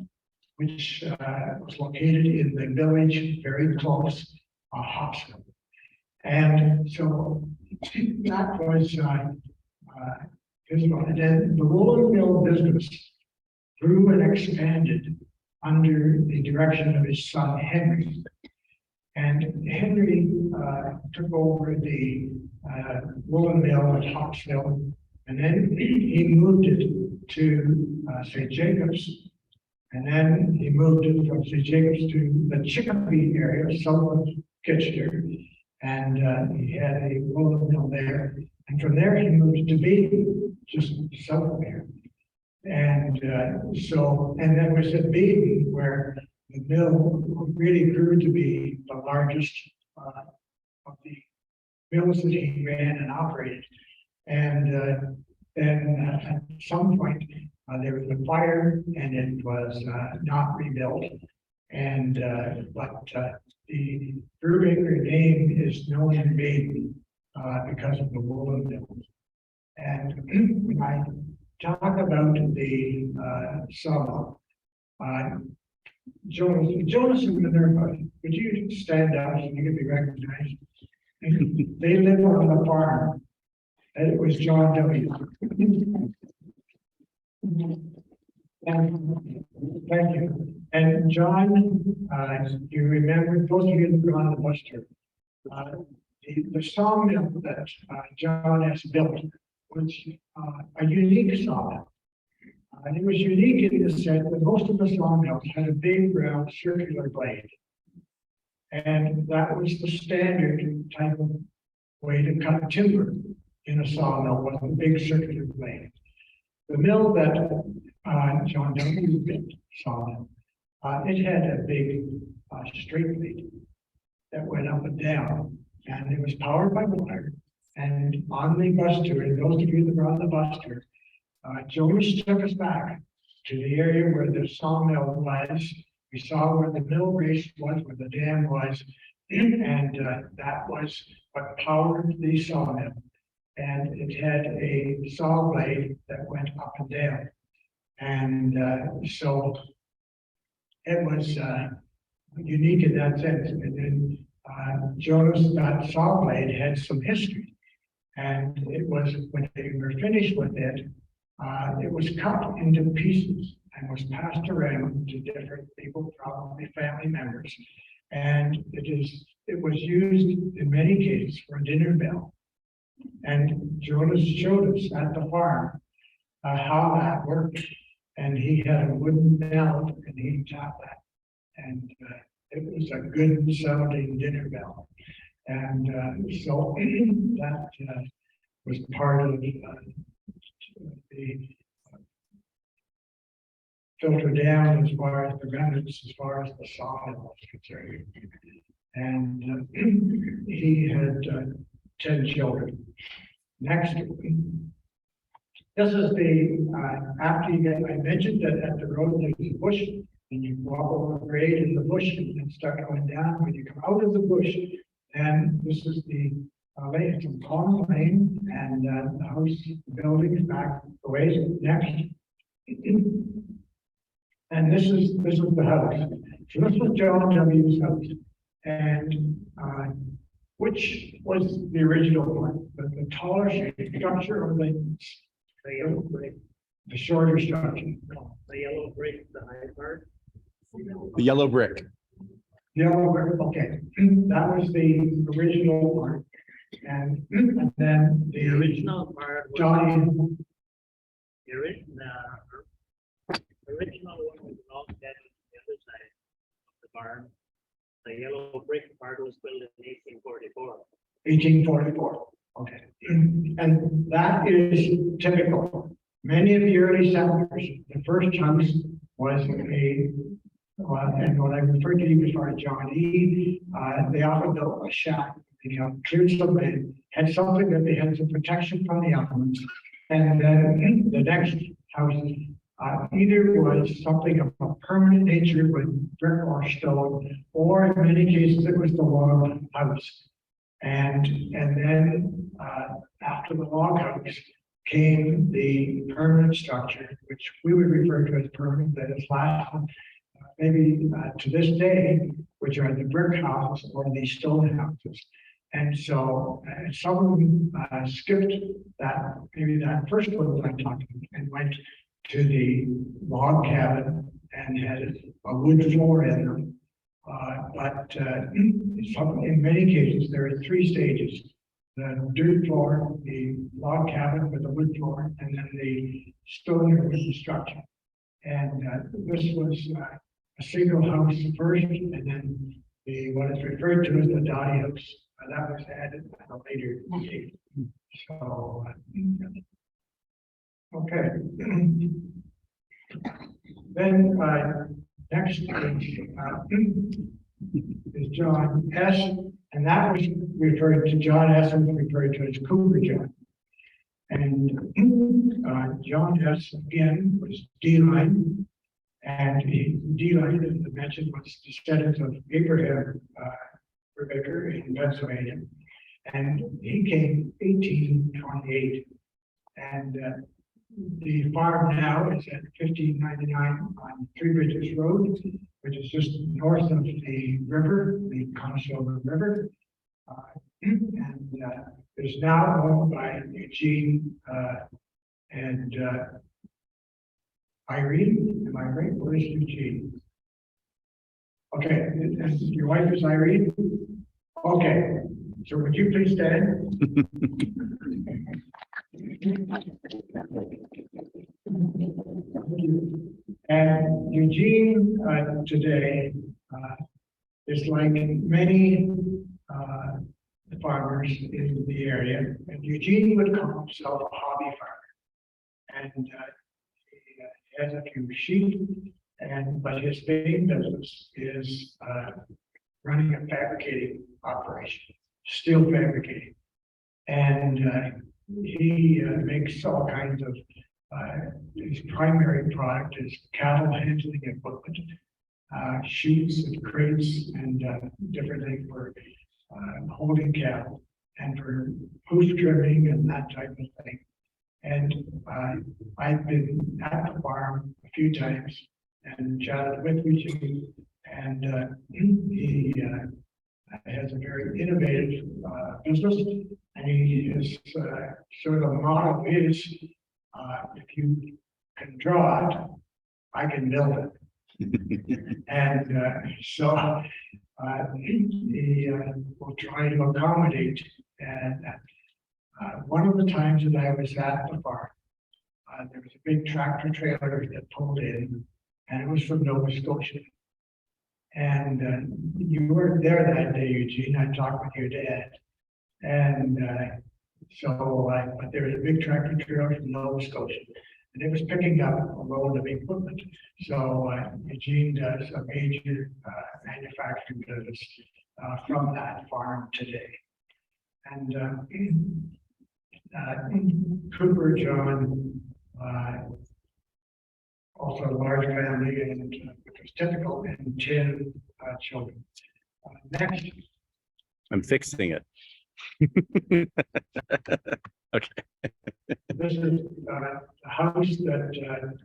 which was located in the village very close, Hobson. And so that was his one. And then the woolen mill business grew and expanded under the direction of his son Henry. And Henry took over the woolen mill at Hawksville, and then he moved it to St. Jacobs, and then he moved it from St. Jacobs to the Chicopee area, south of Kitchener, and he had a woolen mill there. And from there he moved to Beatty, just south of there. And so, and then was at Beatty where the mill really grew to be the largest of the mills that he ran and operated. And then at some point, there was a fire and it was not rebuilt. And but the Brubacher name is known in Baden because of the woolen mills. And when I talk about the sawmill, Jonas and Minerva, would you stand up so you can be recognized? They live on the farm, and it was John W. And thank you. And John, you remember, those of you that were on the bus tour, the sawmill that John has built was a unique sawmill. And it was unique in the sense that most of the sawmills had a big round circular blade. And that was the standard type of way to cut timber in a sawmill, was a big circular blade. The mill that John W. saw, it had a big straight plate that went up and down, and it was powered by water. And on the bus tour, and those of you that were on the bus tour, Jonas took us back to the area where the sawmill was. We saw where the mill race was, where the dam was, and that was what powered the sawmill. And it had a saw blade that went up and down. And so it was unique in that sense. And then Jonas, that saw blade had some history. And it was, when they were finished with it, it was cut into pieces and was passed around to different people, probably family members. And it was used in many cases for a dinner bell. And Jonas showed us at the farm how that worked. And he had a wooden bell and he tapped that. And it was a good sounding dinner bell. And so that was part of the filter down as far as the remnants, as far as the sawmill was concerned. And he had 10 children. Next, this is the, after you get, I mentioned that at the road there's a bush, and you walk over a grade in the bush and then start going down. When you come out of the bush, and this is the lane, it's a long lane, and the house, the building is back the way next. And this is the house. So this was John W.'s house. And which was the original one, the taller structure or the yellow brick, the shorter structure. The yellow brick, the high part. The yellow brick. Yellow brick, okay. That was the original one. And then The original part was Johnny, the original one was all that on the other side of the barn. The yellow brick part was built in 1844. 1844, okay. And that is typical. Many of the early settlers, the first house was and what I referred to as far as John E., they often built a shack, cleared some land, had something that they had some protection from the elements. And then the next house either was something of a permanent nature with brick or stone, or in many cases it was the log house. And then after the log house came the permanent structure, which we would refer to as permanent, that is lasted maybe to this day, which are the brick houses or the stone houses. And so some of them skipped that, maybe that first one that I talked about, and went to the log cabin and had a wood floor in them. But in many cases, there are 3 stages: the dirt floor, the log cabin with the wood floor, and then the stone or wooden structure. And this was a single house first, and then what is referred to as the dotty house. That was added at a later date. So, okay. Then next is John S. And that was referred to John S. and referred to as Cougar John. And John S. again was D-line. And D-line, as I mentioned, was descendant of Abraham Brubacher in Pennsylvania. And he came 1828. And the farm now is at 1599 on Three Bridges Road, which is just north of the river, the Conestoga River. And is now owned by Eugene and Irene. Am I right? Where's Eugene? Okay, and your wife is Irene? Okay, so would you please stand? And Eugene today is like many farmers in the area, and Eugene would call himself a hobby farmer. and he has a few sheep, but his main business is running a fabricating operation, steel fabricating. And he makes all kinds of, his primary product is cattle handling equipment, chutes and crates and different things for holding cattle and for hoof trimming and that type of thing. And I've been at the farm a few times and chatted with Eugene, and he has a very innovative business, and he is sort of model is if you can draw it, I can build it. And so he will try to accommodate. And one of the times that I was at the farm, there was a big tractor trailer that pulled in, and it was from Nova Scotia. And you weren't there that day, Eugene. I talked with your dad. And but there was a big tractor trailer from Nova Scotia, and it was picking up a load of equipment. So Eugene does a major manufacturing business from that farm today. And Cooper, John, also a large family, and which was typical, and 10 children. Next. I'm fixing it. Okay. This is a house that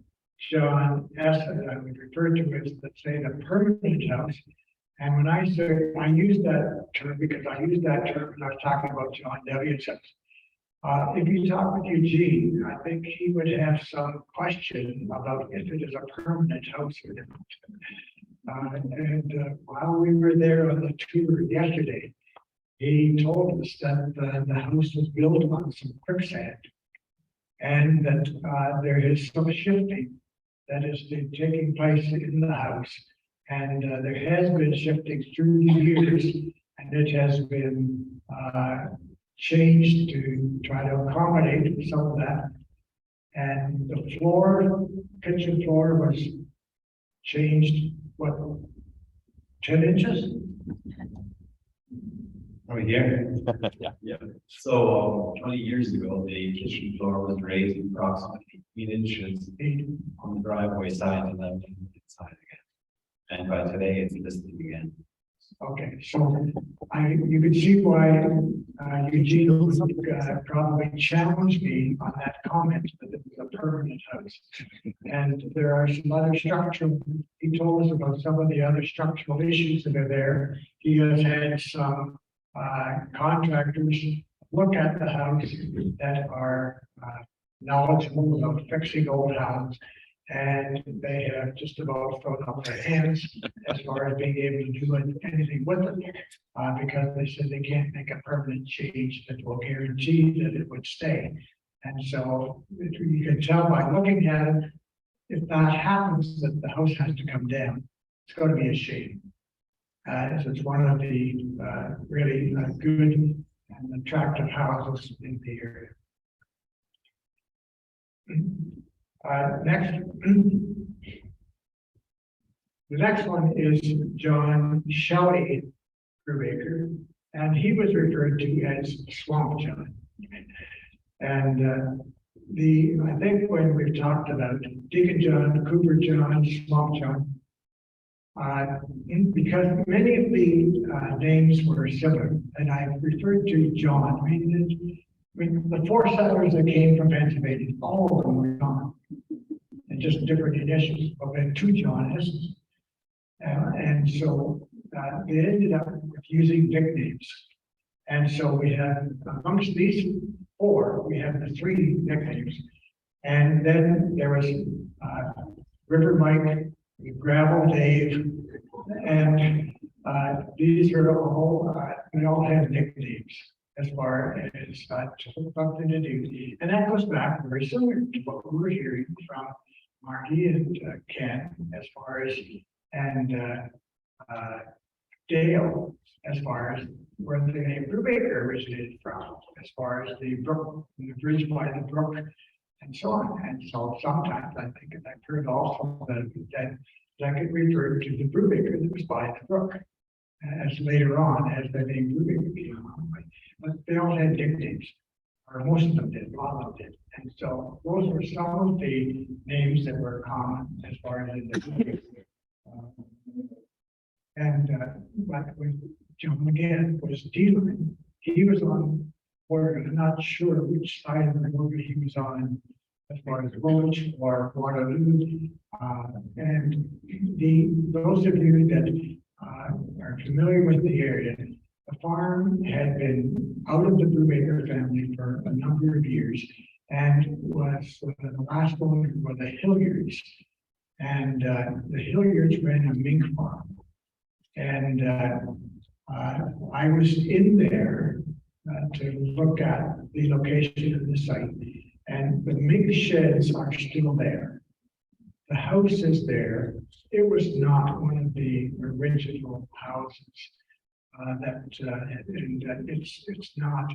John S. would refer to as, let's say, the permanent house. And when I say, I use that term because I use that term when I was talking about John W.'s house. If you talk with Eugene, I think he would have some question about if it is a permanent house or not. While we were there on the tour yesterday, he told us that the house was built on some quicksand, and that there is some shifting that is taking place in the house. And there has been shifting through the years, and it has been changed to try to accommodate some of that. And the floor, kitchen floor was changed, what, 10 inches? Over here? Yeah. Yeah. So 20 years ago, the kitchen floor was raised approximately 8 inches on the driveway side and then inside again. And by today, it's listed again. Okay, so you can see why Eugene would probably challenge me on that comment that it was a permanent house. And there are some other structural, he told us about some of the other structural issues that are there. He has had some contractors look at the house that are knowledgeable about fixing old houses. And they have just about thrown up their hands as far as being able to do anything with it, because they said they can't make a permanent change that will guarantee that it would stay. And so you can tell by looking at it, if that happens, that the house has to come down. It's going to be a shame. So it's one of the really good and attractive houses in the area. Next, the next one is John Shelley Brubacher, and he was referred to as Swamp John. And I think when we've talked about Deacon John, Cooper John, Swamp John, because many of the names were similar, and I referred to John. I mean, the 4 settlers that came from Pennsylvania, all of them were John, and just different initials, but we had 2 Johns. And so they ended up using nicknames. And so we have, amongst these 4, we have the 3 nicknames. And then there was River Mike, Gravel Dave, and these are all, we all have nicknames as far as something to do. And that goes back very similar to what we were hearing from Marty and Ken as far as, and Dale, as far as where the name Brubacher originated from, as far as the brook, the bridge by the brook, and so on. And so sometimes I think, and I've heard also that could refer to the Brubacher that was by the brook. As later on, as the name Brubacher came along, but they all had nicknames, or most of them did, a lot of them did. And so those were some of the names that were common as far as in the Brubacher. But with John again was dealing, he was on Oregon. I'm not sure which side of the Oregon he was on as far as Roach or Waterloo. And those of you that are familiar with the area, the farm had been out of the Brubacher family for a number of years and was the last owner were the Hilliards. And the Hilliards ran a mink farm. And I was in there to look at the location of the site, and the mink sheds are still there. The house is there. It was not one of the original houses it's not.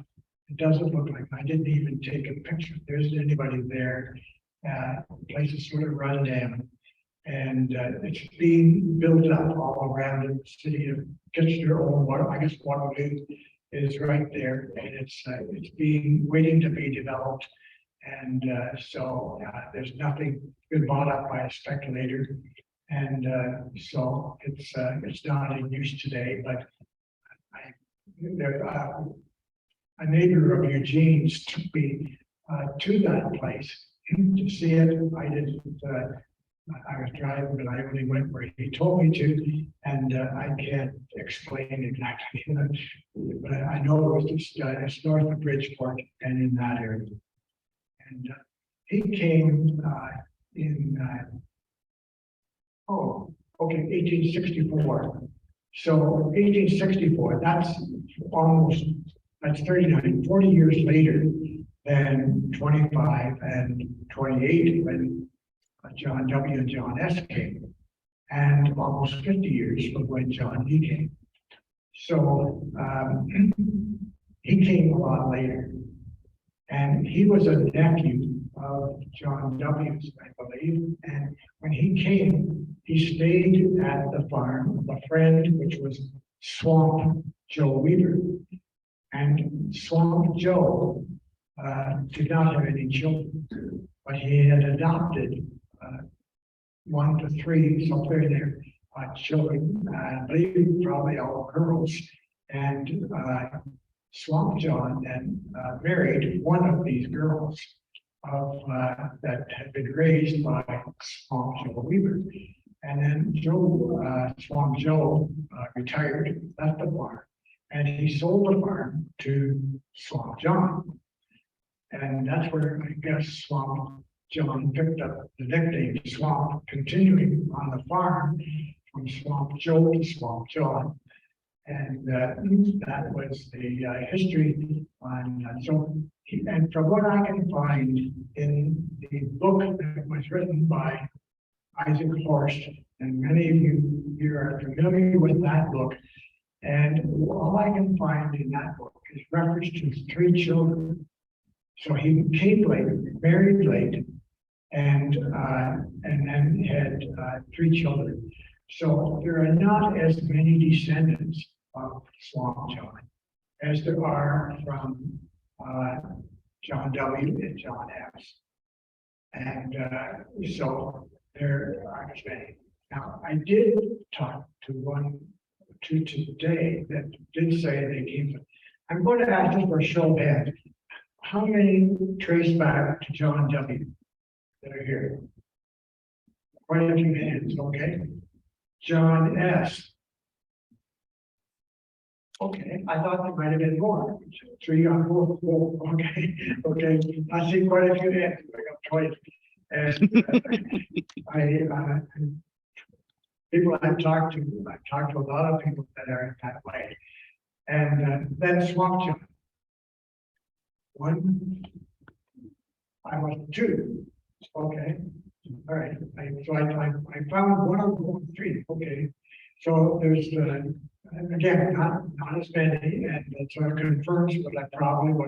It doesn't look like. I didn't even take a picture. There isn't anybody there. The place is sort of run down. And it's being built up all around in the city of Kitchener, or I guess Waterloo is right there, and it's waiting to be developed. And so there's nothing been bought up by a speculator, and so it's not in use today. But a neighbor of Eugene's took me to that place to see it. I didn't. I was driving, but I only went where he told me to, and I can't explain exactly, but I know it was just it's north of Bridgeport and in that area. And he came in 1864. So 1864, that's 40 years later than 25 and 28 when John W. and John S. came, and almost 50 years from when John E. came. So he came a lot later, and he was a nephew of John W.'s, I believe. And when he came, he stayed at the farm of a friend, which was Swamp Joe Weaver. And Swamp Joe did not have any children, but he had adopted 1 to 3, somewhere there, children, I believe probably all girls. And Swamp John then married one of these girls that had been raised by Swamp Joe Weaver. And then Swamp Joe retired, left the farm, and he sold the farm to Swamp John. And that's where I guess Swamp John picked up the nickname Swamp, continuing on the farm from Swamp Joe to Swamp John. And that was the history on. And from what I can find in the book that was written by Isaac Horst, and many of you here are familiar with that book, and all I can find in that book is reference to 3 children. So he came late, married late, and then had 3 children. So there are not as many descendants of Swamp John as there are from John W. and John S. And so there aren't as many. Now, I did talk to one or two today that did say they came from. I'm going to ask you for a show of hands. How many trace back to John W. that are here? Quite a few hands, okay. John S. Okay, I thought there might have been more. 3 or 4, okay, okay. I see quite a few hands. I got twice. And people I've talked to a lot of people that are that way. And then Swamp John. 1, I was 2. Okay, all right. So I found 1 of 3. Okay, so there's again not as many, and it sort of confirms what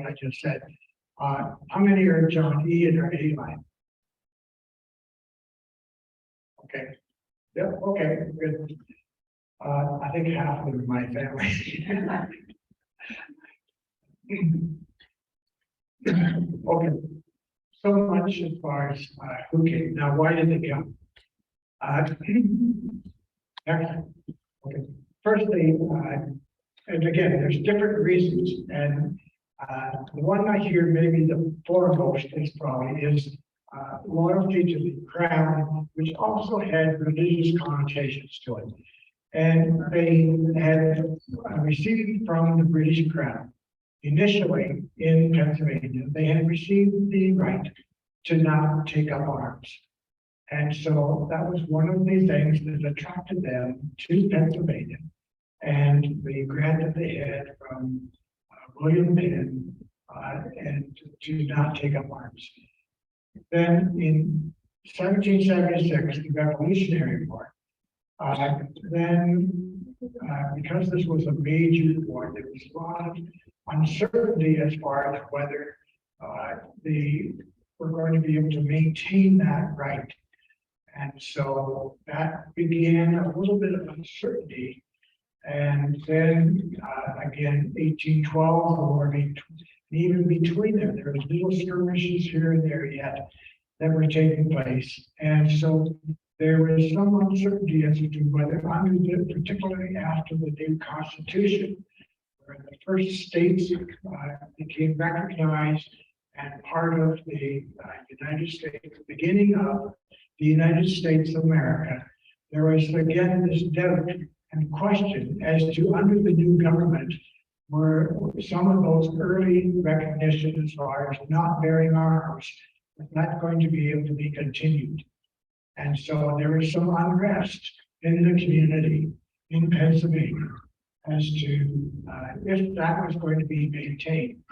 I just said. How many are John E and are A line? Okay, yep, okay, good. I think half of them are my family. Okay, so much as far as who came. Now, why did they come? Excellent. Okay, firstly, and again, there's different reasons, and the one I hear maybe the foremost is probably is loyalty to the crown, which also had religious connotations to it. And they had received from the British crown, initially in Pennsylvania, they had received the right to not take up arms. And so that was one of the things that attracted them to Pennsylvania. And the grant that they had from William Penn and to not take up arms. Then in 1776, the Revolutionary War, because this was a major war, there was a lot of uncertainty as far as whether they were going to be able to maintain that right. And so that began a little bit of uncertainty. And then again, 1812, the war, even between them, there was little skirmishes here and there yet that were taking place. And so there was some uncertainty as to whether, particularly after the new Constitution, where the first states became recognized and part of the United States, the beginning of the United States of America, there was again this doubt and question as to, under the new government, were some of those early recognition as far as not bearing arms, not going to be able to be continued. And so there was some unrest in the community in Pennsylvania as to if that was going to be maintained.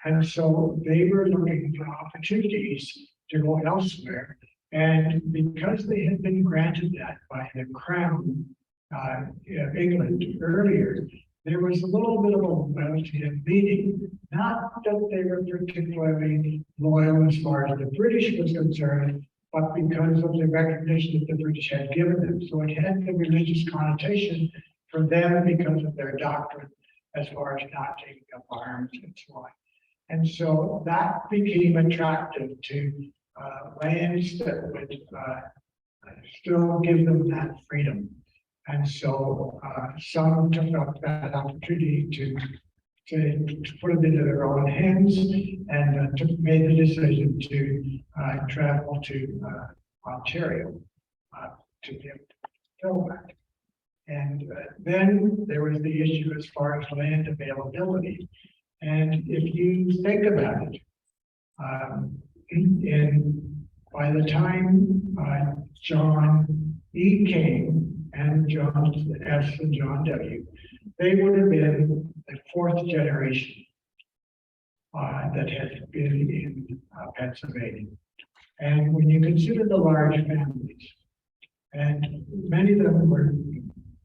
And so they were looking for opportunities to go elsewhere. And because they had been granted that by the Crown of England earlier, there was a little bit of a loyalty and meaning, not that they were particularly loyal as far as the British was concerned, but because of the recognition that the British had given them. So it had the religious connotation for them because of their doctrine as far as not taking up arms and so on. And so that became attractive to lands that would still give them that freedom. And so some took up that opportunity to put them into their own hands and made the decision to travel to Ontario to get fill that. And then there was the issue as far as land availability. And if you think about it, by the time John E. came and John S. and John W., they would have been the fourth generation that had been in Pennsylvania. And when you consider the large families, and many of them were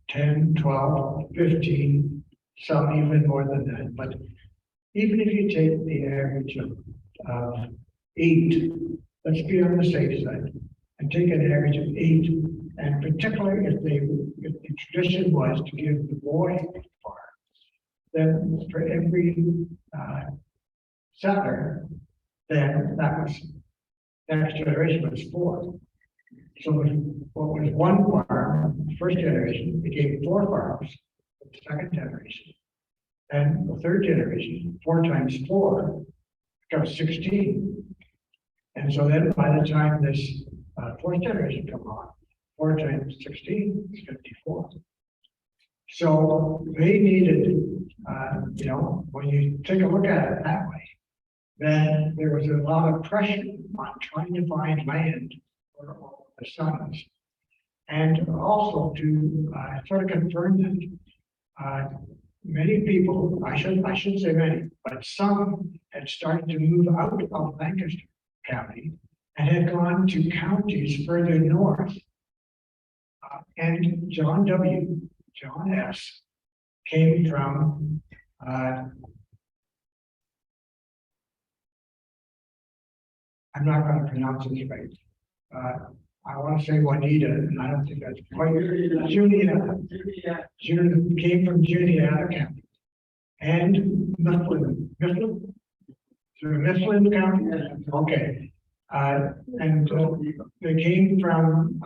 10, 12, 15, some even more than that, but even if you take the average of 8, let's be on the safe side, and take an average of 8, and particularly if the tradition was to give the boy a farm, then for every settler, then that was, next generation was 4. So what was 1 farm, the first generation, became 4 farms, the second generation. And the third generation, 4 times 4, becomes 16. And so then by the time this fourth generation come on, 4 times 16 is 54. So they needed, when you take a look at it that way, then there was a lot of pressure on trying to find land for all the sons. And also to sort of confirm that many people, I shouldn't say many, but some had started to move out of Lancaster County and had gone to counties further north. And John W., John S. came from I'm not gonna pronounce it right. I want to say Juanita, and I don't think that's quite, Juniata. Came from Juniata County. And Mifflin? So Mifflin County, okay. And they came from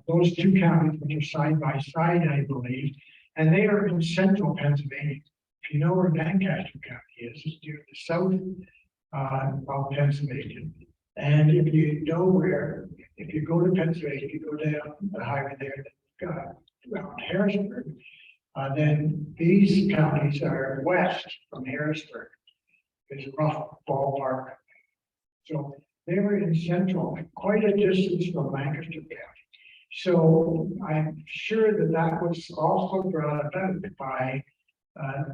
those two counties, which are side by side, I believe, and they are in central Pennsylvania. If you know where Lancaster County is, it's near the south of Pennsylvania. And if you know where, if you go to Pennsylvania, if you go down the highway there, around Harrisburg, then these counties are west from Harrisburg. It's a rough ballpark. So they were in central, quite a distance from Lancaster County. So I'm sure that that was also brought about by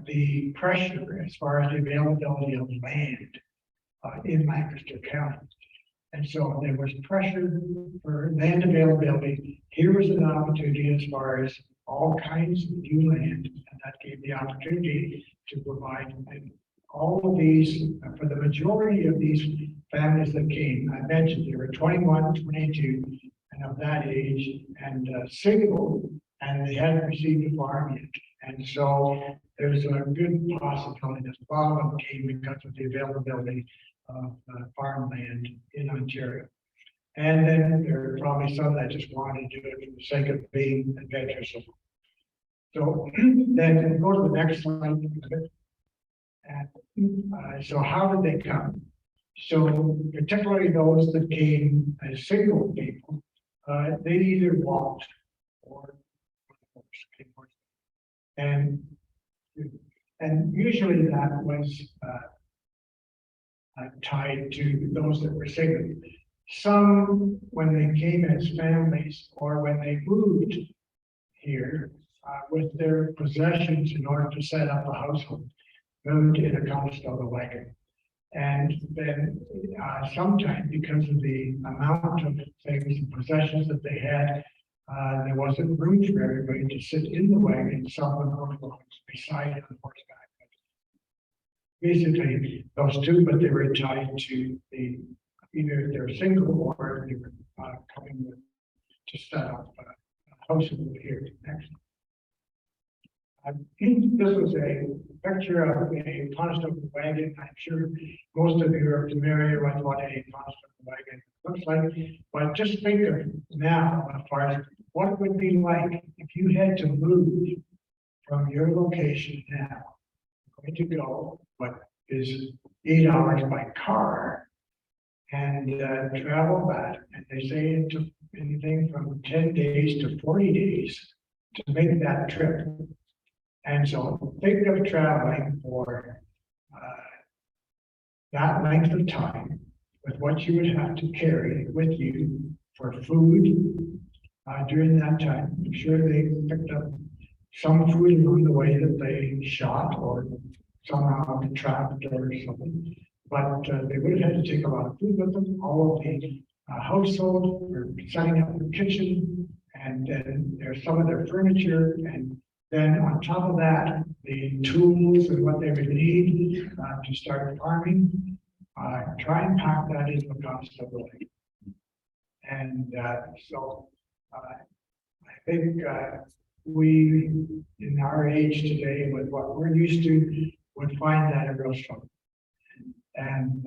the pressure as far as the availability of land in Lancaster County. And so there was pressure for land availability. Here was an opportunity as far as all kinds of new land, and that gave the opportunity to provide all of these, for the majority of these families that came. I mentioned there were 21, 22, and of that age, and single, and they hadn't received a farm yet. And so there's a good possibility that a lot of them came because of the availability of farmland in Ontario. And then there are probably some that just wanted to do it for the sake of being adventurous. So then go to the next slide. And so how did they come? So particularly those that came as single people, they either walked or and usually that was tied to those that were single. Some, when they came as families or when they moved here with their possessions in order to set up a household, moved in a Conestoga wagon. And then sometimes because of the amount of things and possessions that they had, there wasn't room for everybody to sit in the wagon. Someone was beside on horseback. Basically, those two, but they were tied to the either they're single or they were coming with to set up a house over here next. This was a picture of a Conestoga wagon. I'm sure most of you are familiar with what a Conestoga wagon looks like, but just think of now as far as what it would be like if you had to move from your location now, going to go what is 8 hours by car and travel back. And they say it took anything from 10 days to 40 days to make that trip. And so think of traveling for that length of time with what you would have to carry with you for food during that time. I'm sure they picked up some food along the way that they shot or somehow trapped or something. But they would have had to take a lot of food with them, all of the household, or setting up the kitchen, and then there's some of their furniture, and then on top of that, the tools and what they would need to start farming, try and pack that into a Conestoga wagon. And so I think we, in our age today, with what we're used to, would find that a real struggle. And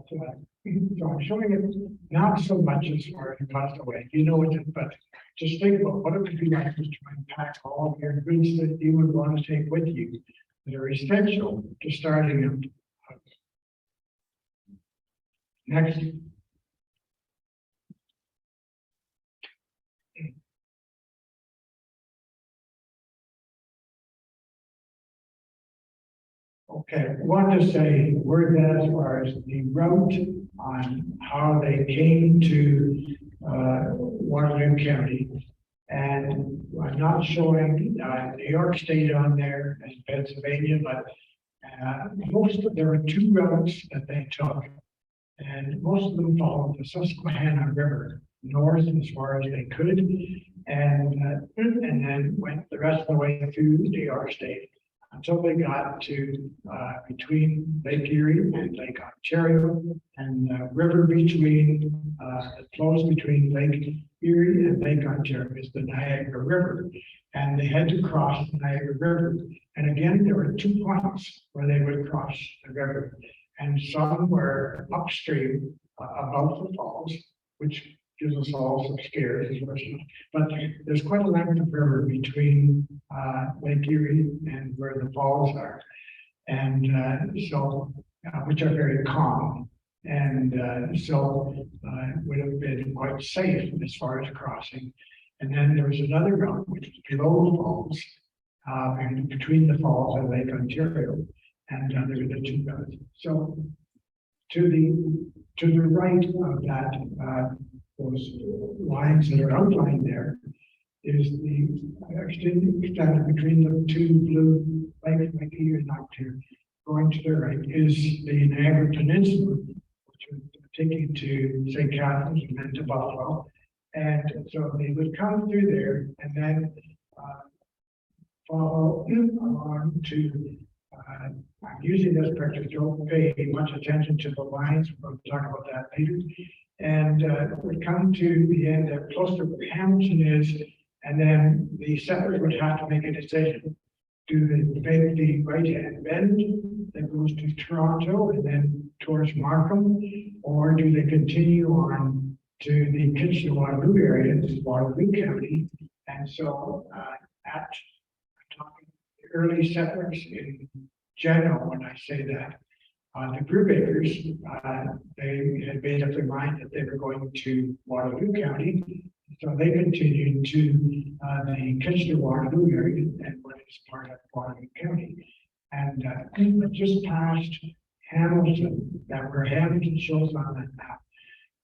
so I'm showing it not so much as far as Conestoga wagon, you know it, but just think about what it would be like to try and pack all of your goods that you would want to take with you that are essential to starting a house. Next. Okay, I want to say a word as far as the route on how they came to Waterloo County. And I'm not showing New York State on there and Pennsylvania, but there were two routes that they took. And most of them followed the Susquehanna River north as far as they could, and then went the rest of the way through New York State. until they got to, between Lake Erie and Lake Ontario, and the river between, that flows between Lake Erie and Lake Ontario is the Niagara River. And they had to cross the Niagara River. And again, there were 2 points where they would cross the river. And some were upstream above the falls, which gives us all some scares, but there's quite a length of river between Lake Erie and where the falls are. And which are very calm. And would have been quite safe as far as crossing. And then there was another route which was below the falls, and between the falls and Lake Ontario. And there were the 2 routes. So to the right of that, those lines that are outlined there is the extent between the 2 blue lakes, Lake Erie and Ontario. Going to the right is the Niagara Peninsula, which would take you to St. Catharines and then to Buffalo. And so they would come through there and then follow along to, I'm using this picture, don't pay much attention to the lines, we'll talk about that later. And would come to the end, close to where Hamilton is, and then the settlers would have to make a decision. Do they make the right-hand bend that goes to Toronto and then towards Markham, or do they continue on to the Kitchener-Waterloo area, this is Waterloo County? And so at talking the early settlers in general, when I say that, the Brubachers, they had made up their mind that they were going to Waterloo County. So they continued to the Kitchener-Waterloo area and what is part of Waterloo County. And just past Hamilton, that where Hamilton shows on that map,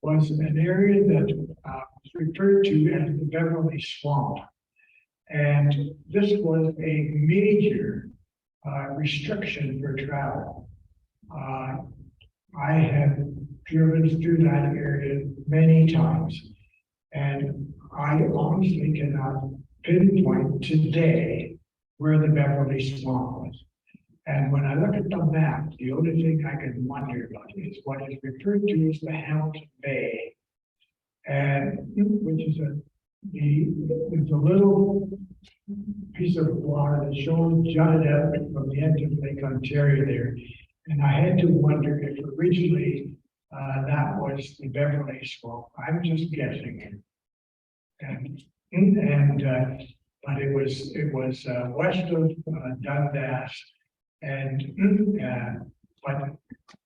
was an area that was referred to as the Beverly Swamp. And this was a major restriction for travel. I have driven through that area many times, and I honestly cannot pinpoint today where the Beverly Swamp was. And when I look at the map, the only thing I can wonder about is what is referred to as the Hamilton Bay, and which is it's a little piece of water that shows jutted out from the end of Lake Ontario there. And I had to wonder if originally that was the Beverly Swamp. I'm just guessing. But it was west of Dundas, but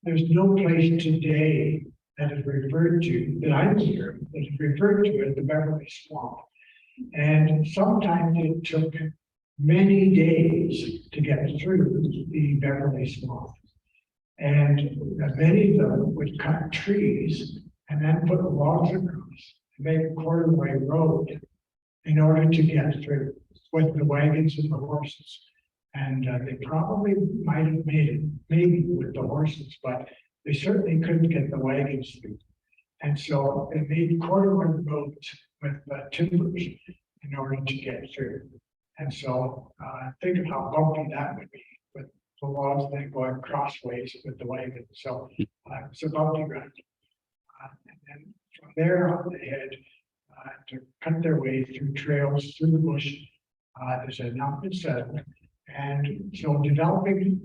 there's no place today that is referred to, that I'm aware, that is referred to as the Beverly Swamp. And sometimes it took many days to get through the Beverly Swamp. And many of them would cut trees and then put logs across and make a quarter-way road in order to get through with the wagons and the horses. And they probably might have made it, maybe with the horses, but they certainly couldn't get the wagons through. And so they made quarter-way roads with timbers in order to get through. And so think of how bumpy that would be with the logs then going crossways with the wagon. So it's a bumpy ride. And then from there on, they had to cut their way through trails, through the bush. There's a mountain settlement. And so developing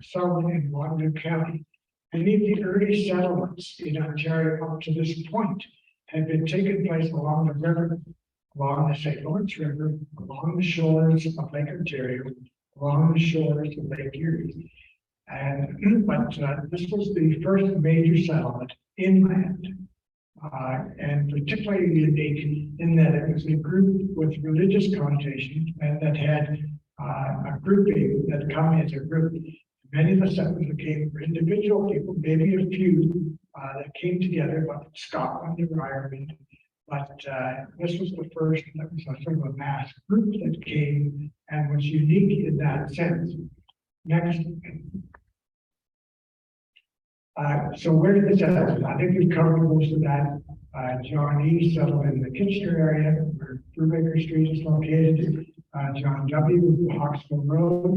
settlement in Waterloo County, many of the early settlements in Ontario up to this point had been taking place along the river, along the St. Lawrence River, along the shores of Lake Ontario, along the shores of Lake Erie. But this was the first major settlement inland, and particularly unique in that it was a group with religious connotations and that had a grouping that come as a group. Many of the settlers that came were individual people, maybe a few that came together, but Scotland or Ireland. But this was the first that was a sort of a mass group that came and was unique in that sense. Next. So where did this settle? I think we've covered most of that. John E. settled in the Kitchener area, where Brubacher Street is located. John W. was the Hawksville Road.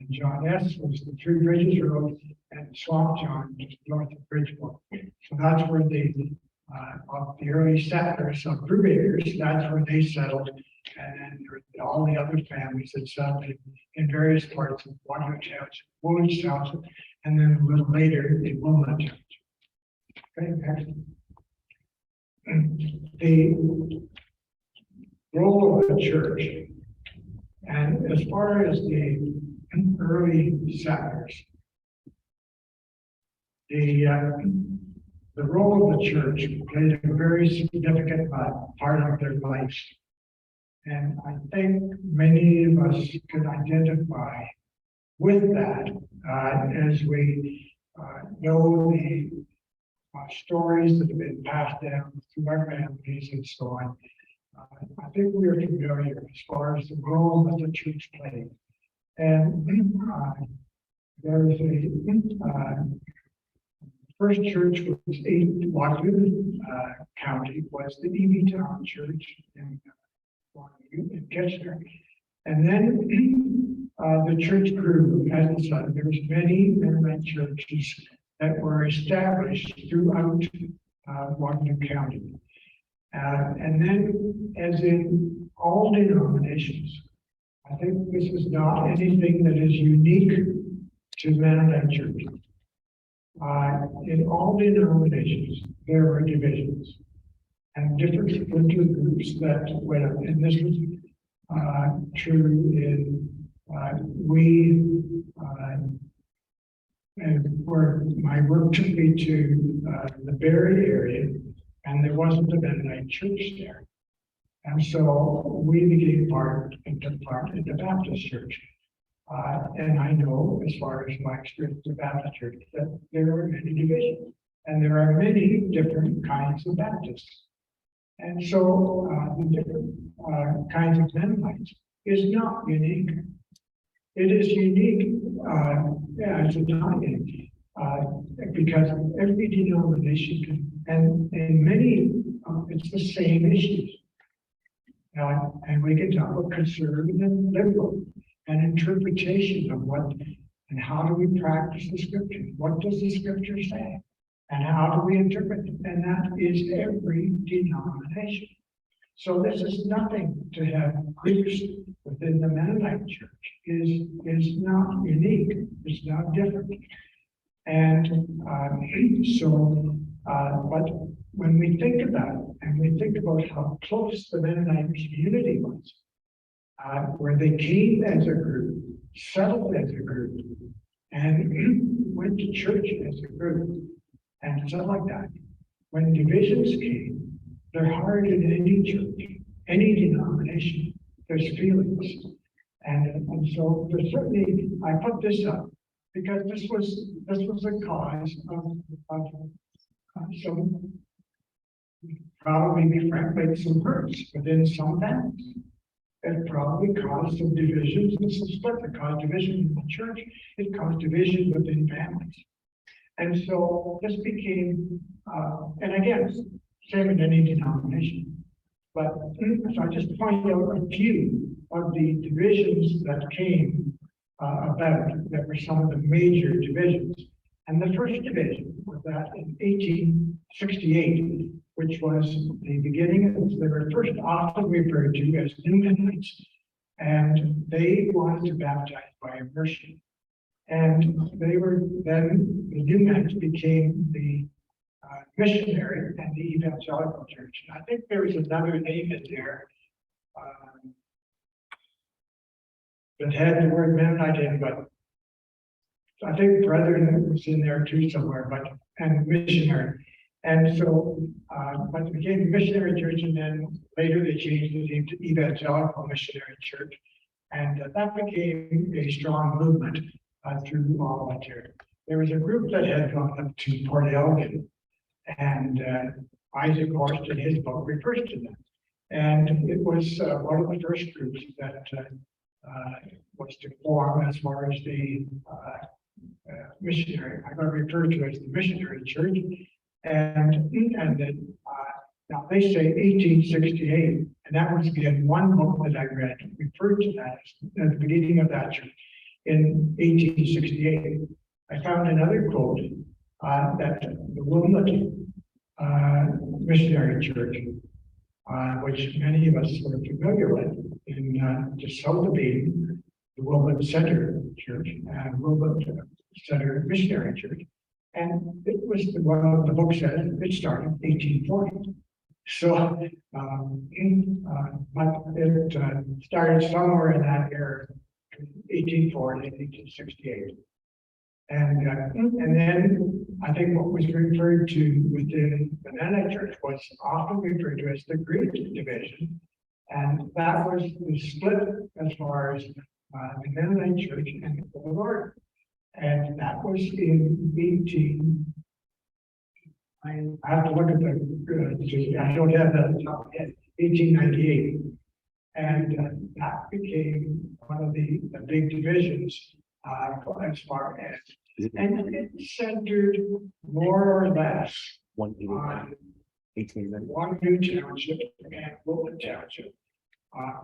And John S. was the Three Bridges Road, and Swamp John was north of Bridgeport. So that's where of the early settlers of Brubachers, that's where they settled. And then there were all the other families that settled in various parts of Waterloo Township, Woolwich Township, and then a little later in Wilmot Township. Okay, next. The role of the church, and as far as the early settlers, the role of the church played a very significant part of their lives. And I think many of us could identify with that as we know the stories that have been passed down through our families and so on. I think we are familiar as far as the role that the church played. And there is first church was Waterloo County, was the Town Church in Waterloo-Kitchner. And then the church grew as a sudden. There was many Mennonite churches that were established throughout Waterloo County. And then, as in all denominations, I think this is not anything that is unique to Mennonite churches. In all denominations, there are divisions and different splinter groups that went up. And this was true in and where my work took me to the Barrie area, and there wasn't a Mennonite church there. And so we became part in the Baptist church. And I know, as far as my experience with Baptist church, that there are many divisions, and there are many different kinds of Baptists. And so the different kinds of Mennonites is not unique. It is unique, it's not unique, because every denomination can, and in many, it's the same issues. And we can talk about conservative and liberal, and interpretation of what and how do we practice the scripture? What does the scripture say? And how do we interpret it? And that is every denomination. So this is nothing to have groups within the Mennonite church is not unique. It's not different. And but when we think about it, and we think about how close the Mennonite community was, where they came as a group, settled as a group, and went to church as a group, and stuff like that. When divisions came, they're hard in any church, any denomination. There's feelings, and so there's certainly, I put this up because this was a cause of some, probably be frankly, some hurts within some families. It probably caused some divisions and some split. It caused division in the church. It caused division within families. And so this became, and again, same in any denomination. But so I just point out a few of the divisions that came about that were some of the major divisions. And the first division was that in 1868, which was the beginning of, they were first often referred to as New Mennonites, and they wanted to baptize by immersion. And they were then, the New Mennonites became the missionary and the evangelical church. And I think there was another name in there that had the word Mennonite in, but I think Brethren was in there too somewhere, but, and missionary. And so, but it became the missionary church, and then later they changed the name to Evangelical Missionary Church. And that became a strong movement through all Ontario. There was a group that had gone up to Port Elgin, and Isaac Horst in his book refers to them. And it was one of the first groups that was to form as far as the missionary, I'm going to refer to as the missionary church. And then now they say 1868, and that was again one book that I read referred to that as the beginning of that church. in 1868. I found another quote that the Wilmot Missionary Church, which many of us were familiar with, in just south of Eden, the Wilmot Center Church and Wilmot Center Missionary Church. And it was one of the books said it started in 1840. So, but it started somewhere in that era, 1840, 1868. And then I think what was referred to within the Mennonite Church was often referred to as the Great Division. And that was the split as far as the Mennonite Church and the Lord. And that was in 18. I have to look at the, I don't have that on the top of my head, 1898. And that became one of the big divisions as far as, and it centered more or less on Waterloo Township and Wilmot Township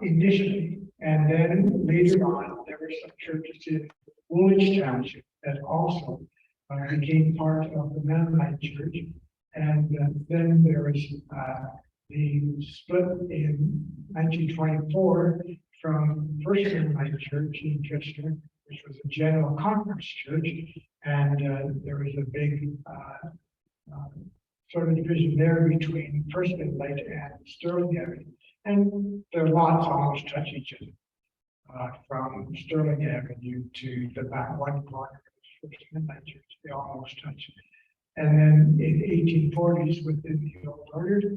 initially. And then later on, there were some churches in Woolwich Township that also became part of the Mennonite Church. And then there was the split in 1924 from First Mennonite Church in Kitchener, which was a general conference church. And there was a big sort of division there between First Mennonite and Sterling Avenue. And their lots almost touch each other. From Sterling Avenue to the back one corner of First Mennonite Church, they almost touch. And then in 1840s, within the Old Order,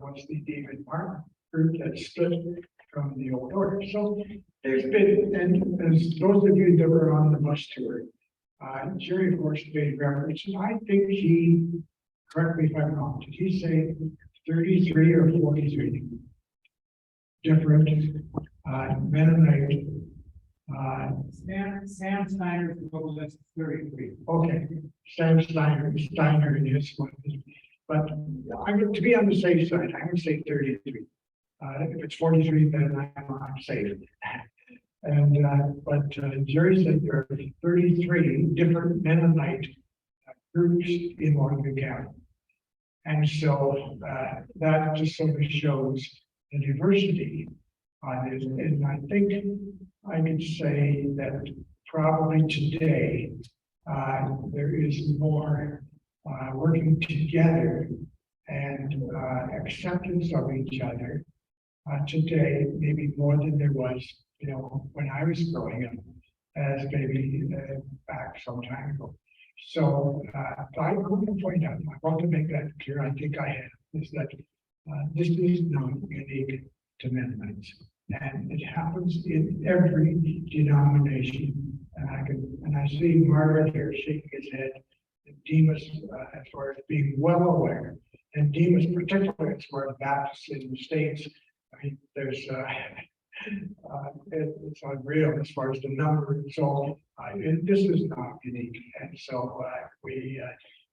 was the David Martin group that split from the Old Order. So there's been, and as those of you that were on the bus tour, Jerry Horst made reference, and I think he, correct me if I'm wrong, did he say 33 or 43 different Mennonite? Sam Snyder's total list is 33. Okay, Sam Steiner in his one. But I'm going to be on the safe side. I'm going to say 33. If it's 43, then I'm safe. And but Jerry said there are 33 different Mennonite groups in Waterloo County. And so that just sort of shows the diversity on it. And I think I can say that probably today there is more working together and acceptance of each other today, maybe more than there was, you know, when I was growing up, as maybe back some time ago. So I want to point out, I want to make that clear, I think I have, is that this is not unique to Mennonites. And it happens in every denomination. And I see Margaret here shaking his head, and Demas as far as being well aware, and Demas particularly as far as Baptists in the States. I mean, there's it's unreal as far as the number. So this is not unique, and so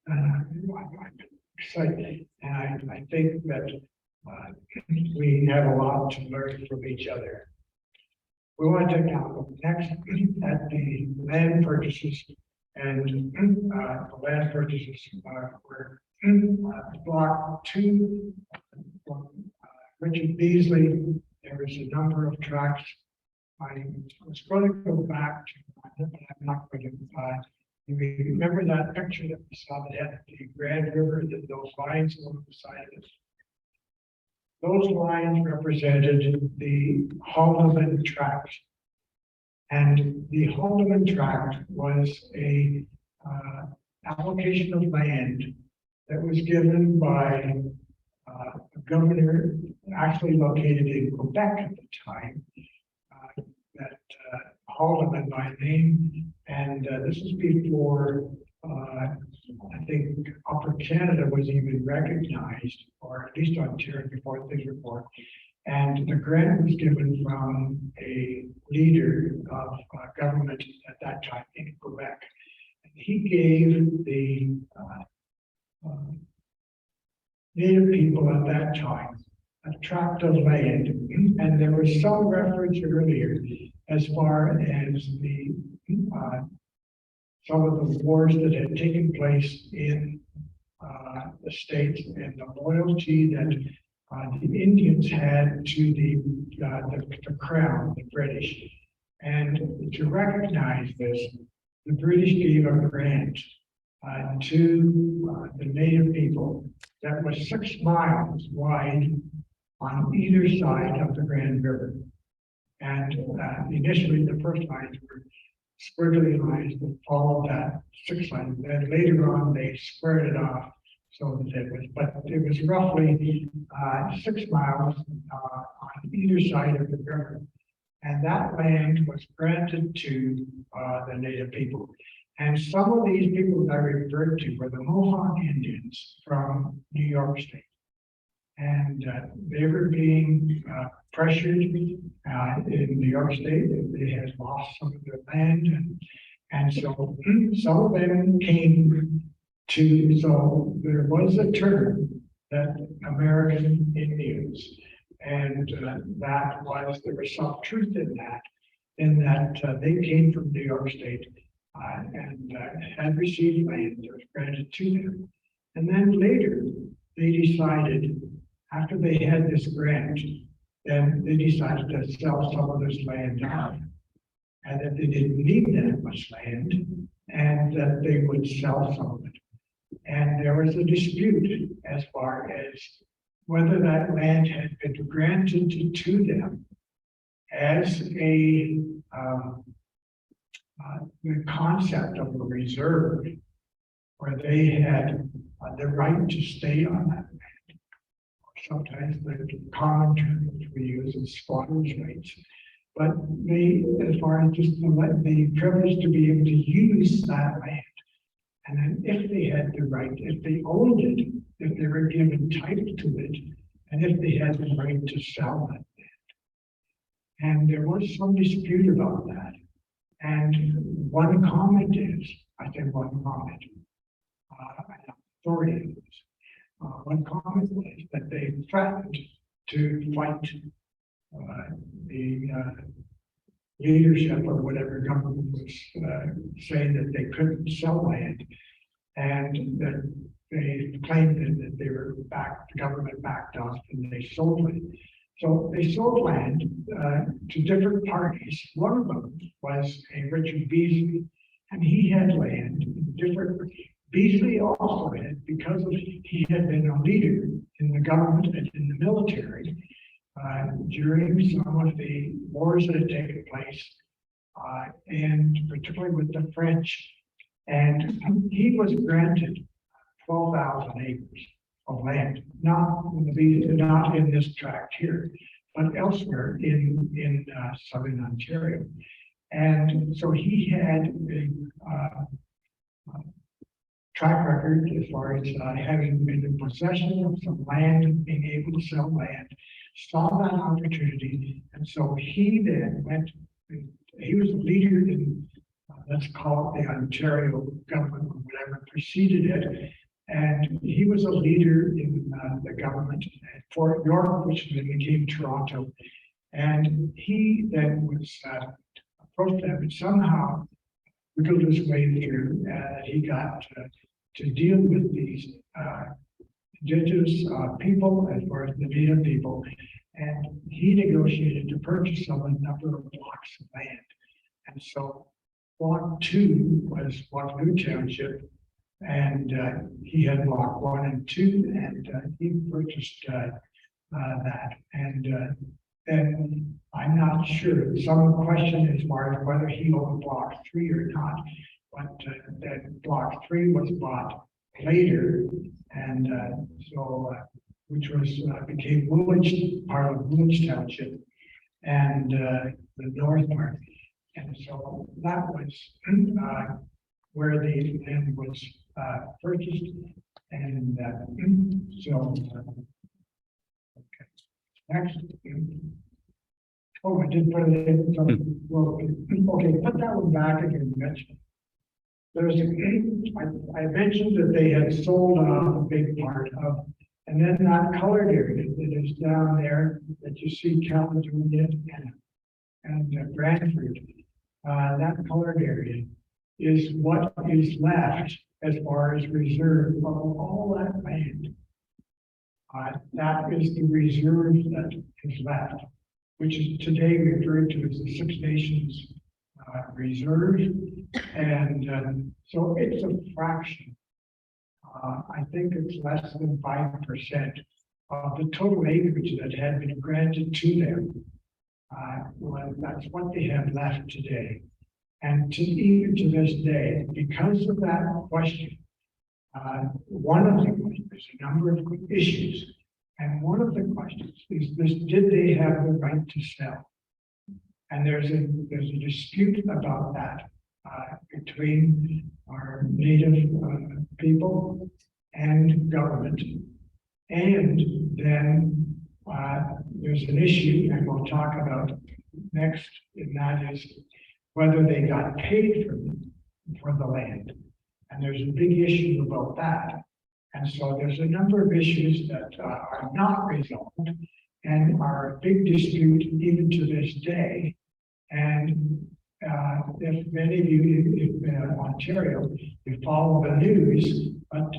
I'm excited, and I think that we have a lot to learn from each other. We want to take now next at the land purchases, and the land purchases were block 2 from Richard Beasley. There was a number of tracts. I was going to go back to, I'm not going to. You remember that picture that we saw that had the Grand River, those lines along the side of it? Those lines represented the Haldeman Tract. And the Haldeman Tract was a allocation of land that was given by a governor actually located in Quebec at the time, that Haldeman by name. And this is before I think Upper Canada was even recognized, or at least Ontario before this report. And the grant was given from a leader of government at that time in Quebec. And he gave the Native people at that time a tract of land. And there was some reference earlier as far as the some of the wars that had taken place in the states and the loyalty that the Indians had to the crown, the British. And to recognize this, the British gave a grant to the native people that was 6 miles wide on either side of the Grand River. And initially, the first lines were squiggly lines that followed that 6 lines. Then later on, they squared it off so that it was roughly 6 miles on either side of the river. And that land was granted to the native people. And some of these people that I referred to were the Mohawk Indians from New York State. And they were being pressured in New York State. They had lost some of their land. And so some of them came to, so there was a term that American Indians, and that was, there was some truth in that they came from New York State and had received land that was granted to them. And then later, they decided, after they had this grant, then they decided to sell some of this land out, and that they didn't need that much land, and that they would sell some of it. And there was a dispute as far as whether that land had been granted to them as the concept of a reserve, where they had the right to stay on that land. Sometimes the common term which we use is squatters' rights. But they, as far as just the privilege to be able to use that land. And then if they had the right, if they owned it, if they were given title to it, and if they had the right to sell that land. And there was some dispute about that. And one comment is, I think one comment, authority is, one comment was that they threatened to fight the leadership or whatever government was saying that they couldn't sell land, and that they claimed that they were the government backed off, and they sold it. So they sold land to different parties. One of them was a Richard Beasley, and he had land in different. Beasley also had, because he had been a leader in the government and in the military during some of the wars that had taken place, and particularly with the French. And he was granted 12,000 acres of land, not in this tract here, but elsewhere in southern Ontario. And so he had a track record as far as having been in possession of some land and being able to sell land, saw that opportunity. And so he then went, he was a leader in, let's call it the Ontario government or whatever preceded it. And he was a leader in the government at Fort York, which then became Toronto. And he then was approached them, and somehow wiggled his way through. He got to deal with these indigenous people as far as the native people. And he negotiated to purchase a number of blocks of land. And so Block 2 was Waterloo Township. And he had block 1 and 2, and he purchased that. And then I'm not sure. Some question as far as whether he owned block 3 or not. But that block 3 was bought later, and so which was became Woolwich, part of Woolwich Township, and the north part. And so that was where the land was purchased, and so okay. Next. Oh, I did put it in. So, well, okay, put that one back again. There's I mentioned that they had sold off a big part of, and then that colored area that is down there that you see Caledonia and Brantford. that colored area is what is left as far as reserve of all that land. That is the reserve that is left, which is today referred to as the Six Nations Reserve. And so it's a fraction. I think it's less than 5% of the total acreage that had been granted to them. Well, that's what they have left today. And even to this day, because of that question, one of the questions, there's a number of issues, and one of the questions is this: did they have the right to sell? And there's a dispute about that between our native people and government, and then there's an issue, and we'll talk about next, and that is whether they got paid for the land. And there's a big issue about that. And so there's a number of issues that are not resolved and are a big dispute even to this day. And if many of you in Ontario, you follow the news, but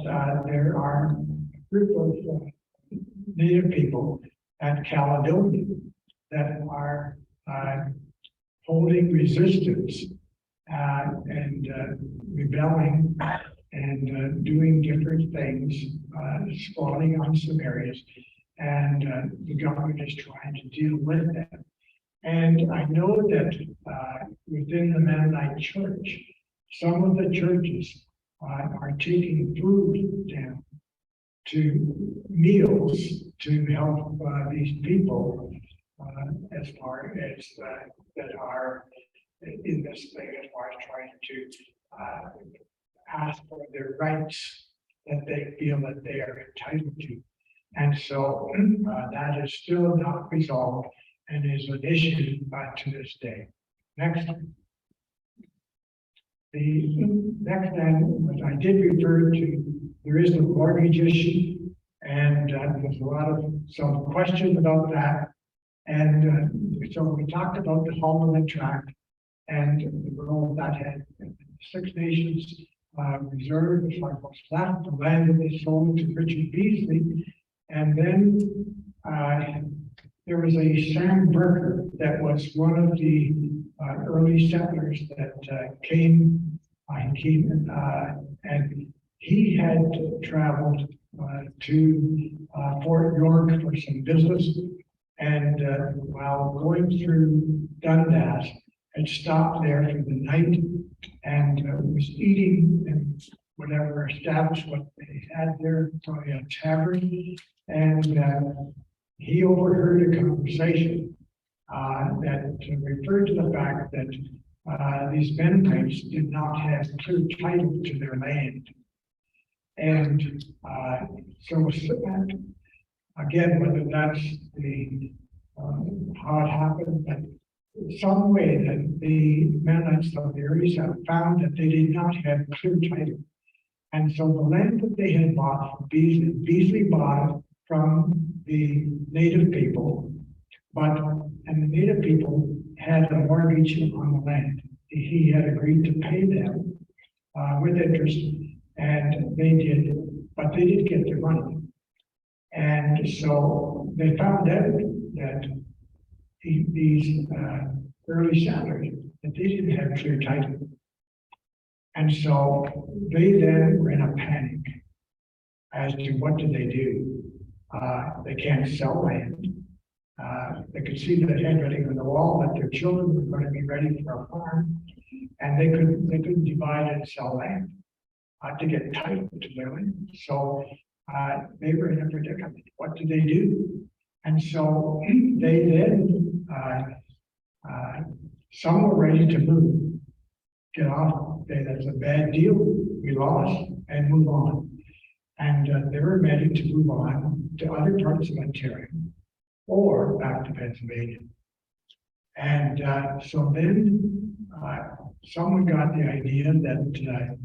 there are a group of Native people at Caledonia that are holding resistance and rebelling and doing different things, squatting on some areas, and the government is trying to deal with that. And I know that within the Mennonite Church, some of the churches are taking food down to meals to help these people as far as that are in this thing, as far as trying to ask for their rights that they feel that they are entitled to. And so that is still not resolved and is an issue to this day. Next. The next then, as I did refer to, there is the mortgage issue, and there's a lot of some questions about that. And so we talked about the Holloman Tract and the role that had Six Nations Reserve, which was left, the land that they sold to Richard Beasley. And then there was a Sam Burker that was one of the early settlers that came, and he had traveled to Fort York for some business, and while going through Dundas, had stopped there for the night and was eating in whatever establishment they had there, probably a tavern, and he overheard a conversation that referred to the fact that these Mennonites did not have clear title to their land. And so again, whether that's the how it happened, but some way that the Mennonites of the early South found that they did not have clear title. And so the land that they had bought from Beasley bought it from the native people, and the native people had a mortgage on the land. He had agreed to pay them with interest, and they did, but they didn't get their money. And so they found out that these early settlers, that they didn't have clear title. And so they then were in a panic as to what do they do. They can't sell land. They could see the handwriting on the wall that their children were going to be ready for a farm, and they couldn't divide and sell land to get title to their land. So they were in a predicament. What did they do? And so they then, some were ready to move, get off, say that's a bad deal, we lost, and move on. And they were ready to move on to other parts of Ontario or back to Pennsylvania. And so then someone got the idea that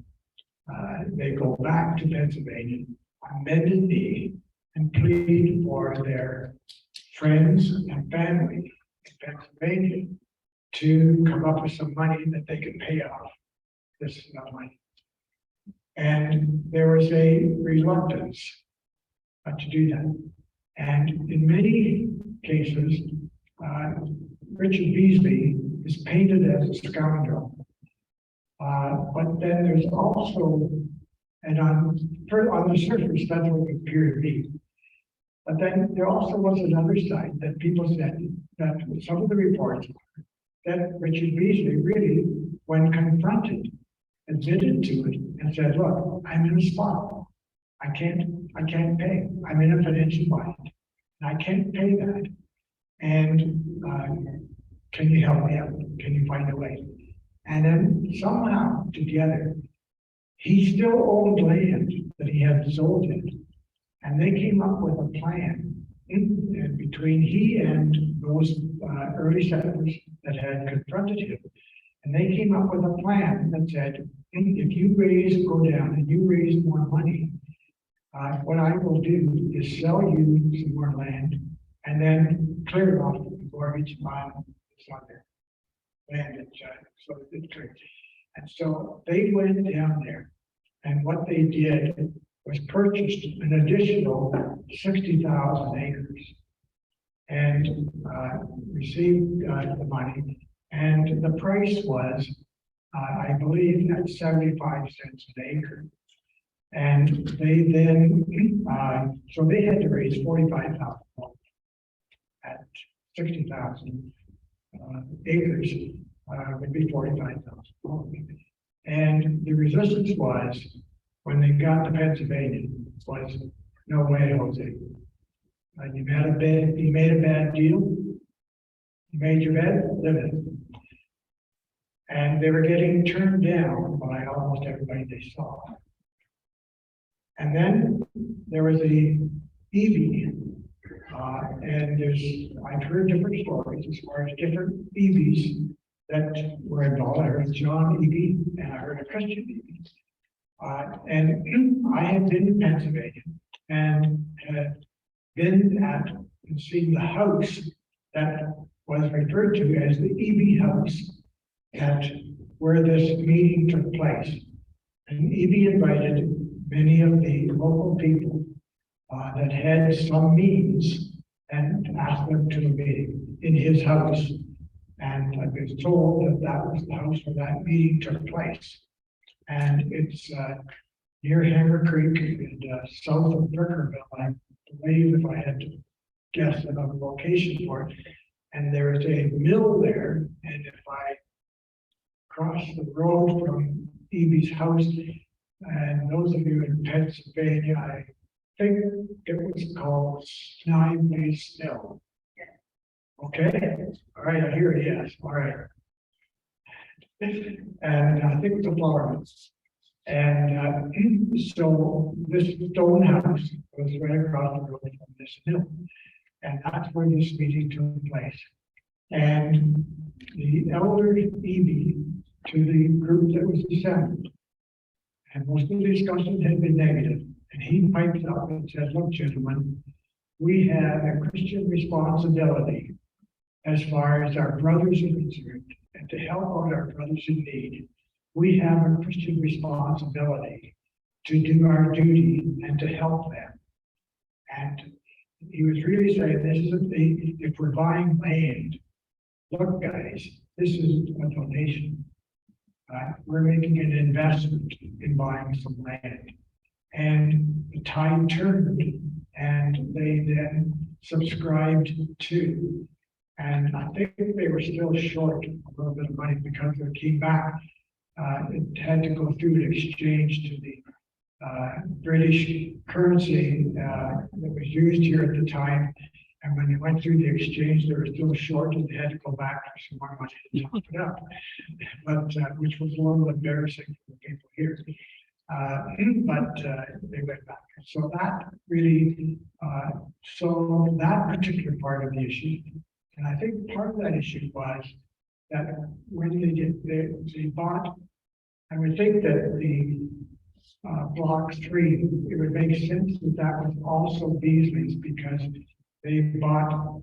they go back to Pennsylvania on bended knee and plead for their friends and family in Pennsylvania to come up with some money that they could pay off this money. And there was a reluctance to do that. And in many cases, Richard Beasley is painted as a scoundrel. But then there's also, and on the surface, that's what it appeared to be. But then there also was another side that people said that some of the reports that Richard Beasley really, when confronted, admitted to it and said, look, I'm in a spot. I can't pay. I'm in a financial bind. And I can't pay that. And can you help me out? Can you find a way? And then somehow together, he still owned land that he had sold it. And they came up with a plan between he and those early settlers that had confronted him. And they came up with a plan that said, if you go down and you raise more money, what I will do is sell you some more land and then clear off the mortgage on this other land. So it's clear. And so they went down there, and what they did was purchased an additional 60,000 acres and received the money. And the price was, I believe, at 75 cents an acre. And they then, so they had to raise $45,000 at 60,000 acres, would be $45,000. And the resistance was, when they got to Pennsylvania, was no way, Jose. You made a bad deal. You made your bed, live it. And they were getting turned down by almost everybody they saw. And then there was a EV, and I've heard different stories as far as different EVs that were involved. I heard John EV, and I heard a Christian EV. And I had been in Pennsylvania and had been at and seen the house that was referred to as the EV house at where this meeting took place. And EV invited many of the local people that had some means and asked them to a meeting in his house. And I was told that that was the house where that meeting took place. And it's near Hammer Creek and south of Brickerville, I believe, if I had to guess another location for it. And there is a mill there, and if I cross the road from Evie's house, and those of you in Pennsylvania, I think it was called Snively's Mill. Okay, all right, I hear it, yes, all right. And I think it's a flower. And so this stone house was right across the road from this mill. And that's where this meeting took place. And the elder Evie to the group that was assembled, and most of the discussion had been negative. And he pipes up and says, look, gentlemen, we have a Christian responsibility as far as our brothers are concerned, and to help out our brothers in need. We have a Christian responsibility to do our duty and to help them. And he was really saying, this isn't if we're buying land, look, guys, this is a donation. We're making an investment in buying some land. And the tide turned, and they then subscribed to. And I think they were still short a little bit of money because they came back. It had to go through an exchange to the British currency that was used here at the time. And when they went through the exchange, they were still short, and they had to go back for some more money to top it up. But which was a little embarrassing for the people here. But they went back. So that really solved that particular part of the issue. And I think part of that issue was that when they bought, I would think that the block 3, it would make sense that that was also Beasley's, because they bought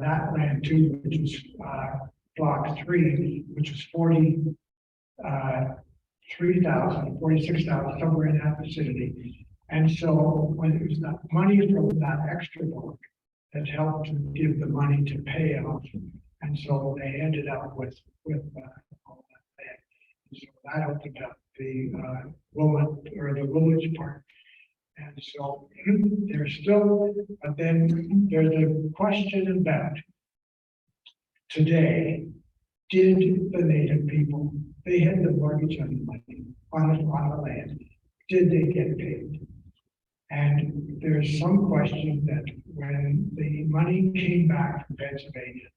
that land too, which was block 3, which was 43,000, 46,000, somewhere in that vicinity. And so when it was that money from that extra block that helped to give the money to pay off, and so they ended up with all that land. So that opened up the the village part. And so there's still, but then there's a question about today, did the native people, they had the mortgage on the money, on the land, did they get paid? And there's some question that when the money came back from Pennsylvania,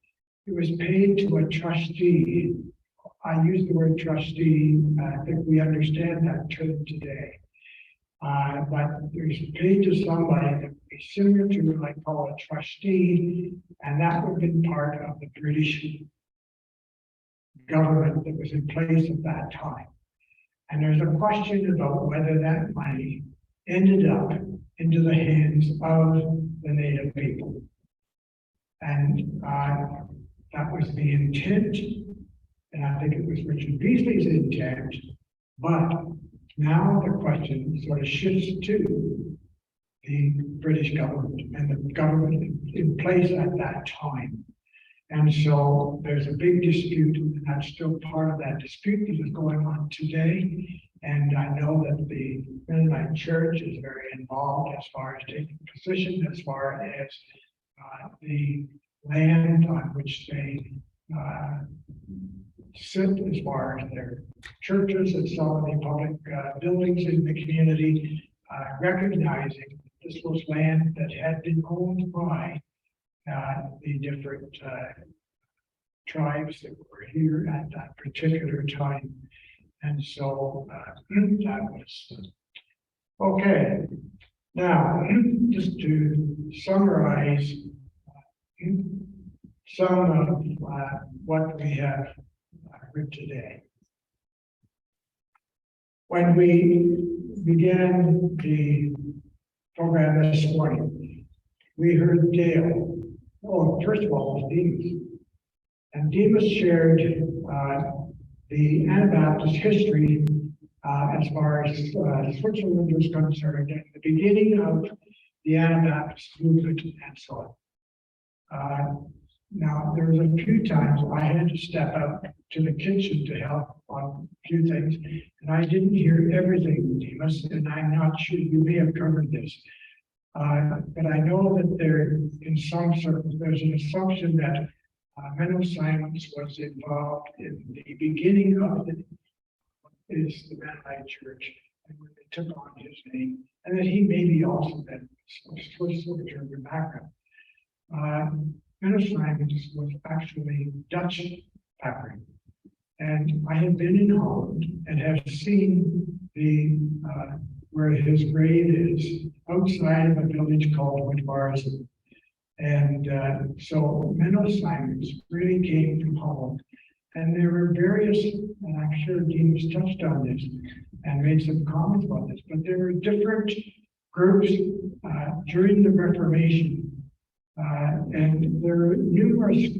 it was paid to a trustee. I use the word trustee, I think we understand that term today. But there's paid to somebody that would be similar to, like, call a trustee, and that would have been part of the British government that was in place at that time. And there's a question about whether that money ended up into the hands of the native people. And that was the intent, and I think it was Richard Beasley's intent, but now the question sort of shifts to the British government and the government in place at that time. And so there's a big dispute, and that's still part of that dispute that is going on today. And I know that the Mennonite Church is very involved as far as taking position, as far as the land on which they sit, as far as their churches and some of the public buildings in the community, recognizing this was land that had been owned by the different tribes that were here at that particular time. And so that was okay. Now, just to summarize some of what we have heard today. When we began the program this morning, we heard Dale. Oh, first of all, it was Demas. And Demas shared the Anabaptist history as far as Switzerland was concerned, at the beginning of the Anabaptist movement and so on. Now, there was a few times I had to step out to the kitchen to help on a few things, and I didn't hear everything, Demas, and I'm not sure you may have covered this. But I know that there, in some circles, there's an assumption that Menno Simons was involved in the beginning of the Mennonite Church, and when they took on his name, and that he maybe also then was sort of German background. Menno Simons was actually Dutch background, and I have been in Holland and have seen the where his grave is outside of a village called Brubachers. And so Menno Simons really came from Holland, and there were various, and I'm sure Dean has touched on this and made some comments about this, but there were different groups during the Reformation, and there were numerous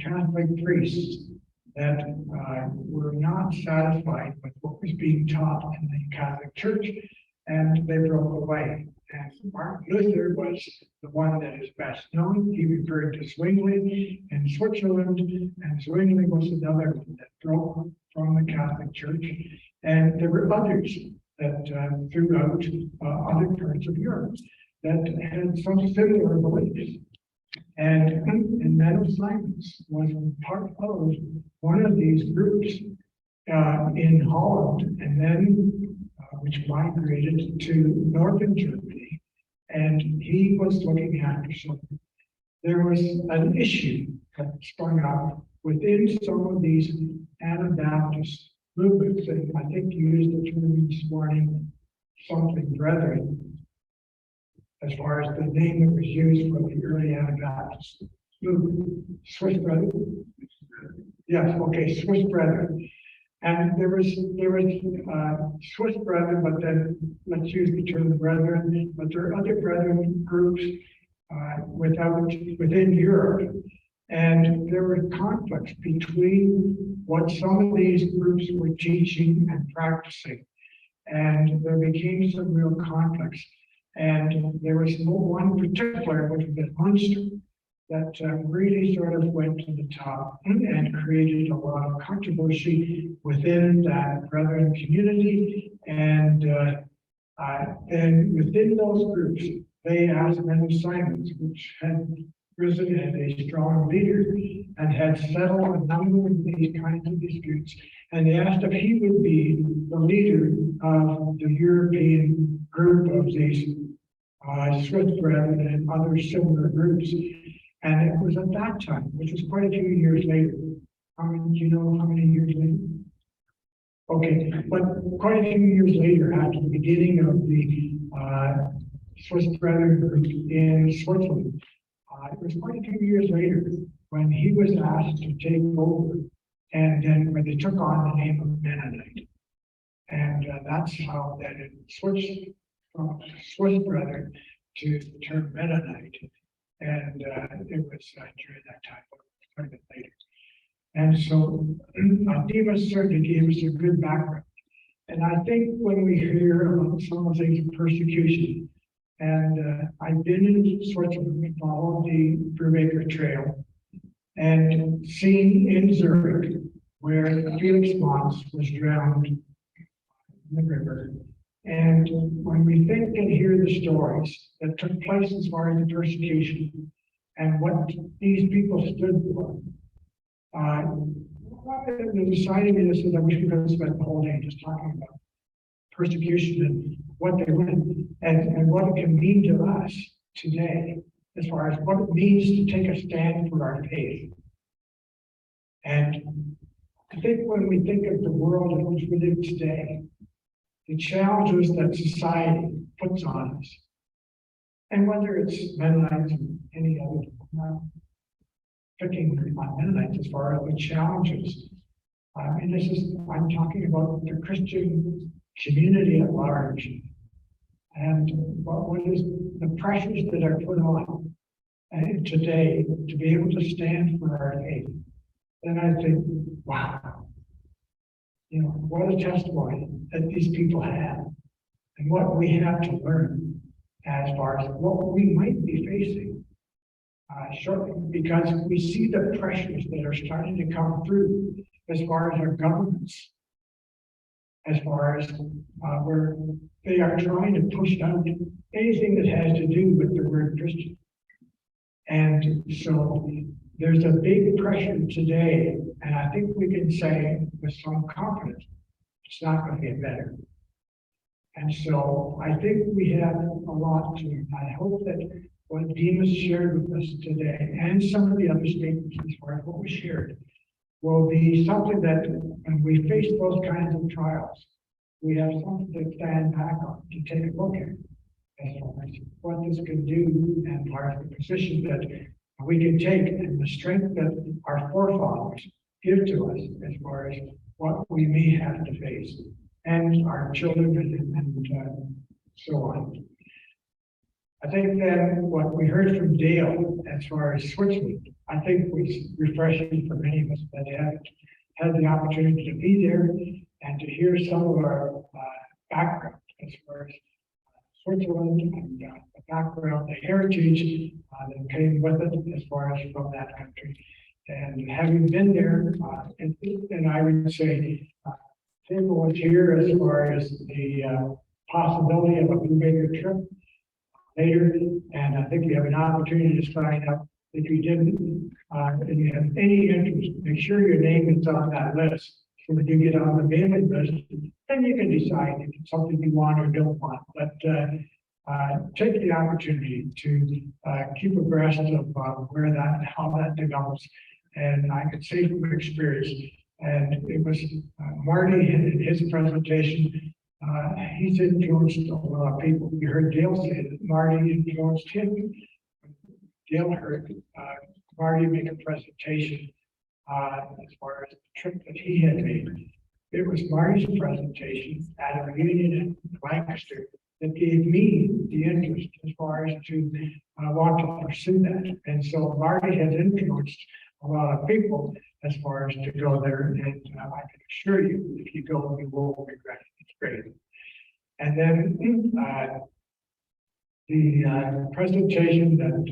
Catholic priests that were not satisfied with what was being taught in the Catholic Church, and they broke away. And Martin Luther was the one that is best known. He referred to Zwingli in Switzerland, and Zwingli was another one that broke from the Catholic Church. And there were others that throughout other parts of Europe that had some similar beliefs. And Menno Simons was part of one of these groups in Holland, and then which migrated to northern Germany, and he was looking after something. There was an issue that sprung up within some of these Anabaptist movements, and I think you used the term this morning, something brethren, as far as the name that was used for the early Anabaptist movement, Swiss Brethren. Yes, okay, Swiss Brethren. And there was Swiss Brethren, but then let's use the term brethren, but there are other brethren groups within Europe. And there were conflicts between what some of these groups were teaching and practicing. And there became some real conflicts. And there was one particular, which was at Munster, that really sort of went to the top and created a lot of controversy within that brethren community. And within those groups, they asked Many Simons, which had risen as a strong leader and had settled a number of these kinds of disputes. And they asked if he would be the leader of the European group of these Swiss Brethren and other similar groups. And it was at that time, which was quite a few years later. Do you know how many years later? Okay, but quite a few years later, after the beginning of the Swiss Brethren group in Switzerland, it was quite a few years later when he was asked to take over, and then when they took on the name of Mennonite. And that's how that it switched from Swiss Brethren to the term Mennonite. And it was during that time, quite a bit later. And so Demas certainly gave us a good background. And I think when we hear about some of the things of persecution, and I've been in Switzerland, followed the Brubacher Trail, and seen in Zurich where Felix Mons was drowned in the river. And when we think and hear the stories that took place as far as the persecution and what these people stood for, the deciding me this is that we should have spent the whole day just talking about persecution and what they went and what it can mean to us today, as far as what it means to take a stand for our faith. And I think when we think of the world in which we live today, the challenges that society puts on us, and whether it's Mennonites or any other, picking on Mennonites as far as the challenges. And I'm talking about the Christian community at large, and what is the pressures that are put on today to be able to stand for our faith. Then I think, wow, what a testimony that these people have, and what we have to learn as far as what we might be facing shortly, because we see the pressures that are starting to come through as far as our governments, as far as where they are trying to push out anything that has to do with the word Christian. And so there's a big pressure today, and I think we can say with some confidence, it's not going to get better. And so I think we have a lot to, I hope that what Demas shared with us today, and some of the other statements as far as what we shared, will be something that when we face those kinds of trials, we have something to stand back on, to take a look at, as far as what this can do, and part of the position that we can take, and the strength that our forefathers give to us as far as what we may have to face, and our children and so on. I think that what we heard from Dale as far as Switzerland, I think was refreshing for many of us that haven't had the opportunity to be there and to hear some of our background as far as Switzerland and the background, the heritage that came with it as far as from that country. And having been there, and I would say, people was here as far as the possibility of a Brubacher trip later, and I think we have an opportunity to sign up. If you didn't, and you have any interest, make sure your name is on that list. So when you get on the mailing list, then you can decide if it's something you want or don't want. But take the opportunity to keep abreast of where that and how that develops. And I could say from experience, and it was Marty in his presentation, he's influenced a lot of people. You heard Dale say that Marty influenced him. Dale heard Marty make a presentation as far as the trip that he had made. It was Marty's presentation at a reunion in Lancaster that gave me the interest as far as to want to pursue that. And so Marty has influenced a lot of people as far as to go there. And I can assure you, if you go, you won't regret it. It's great. And then the presentation that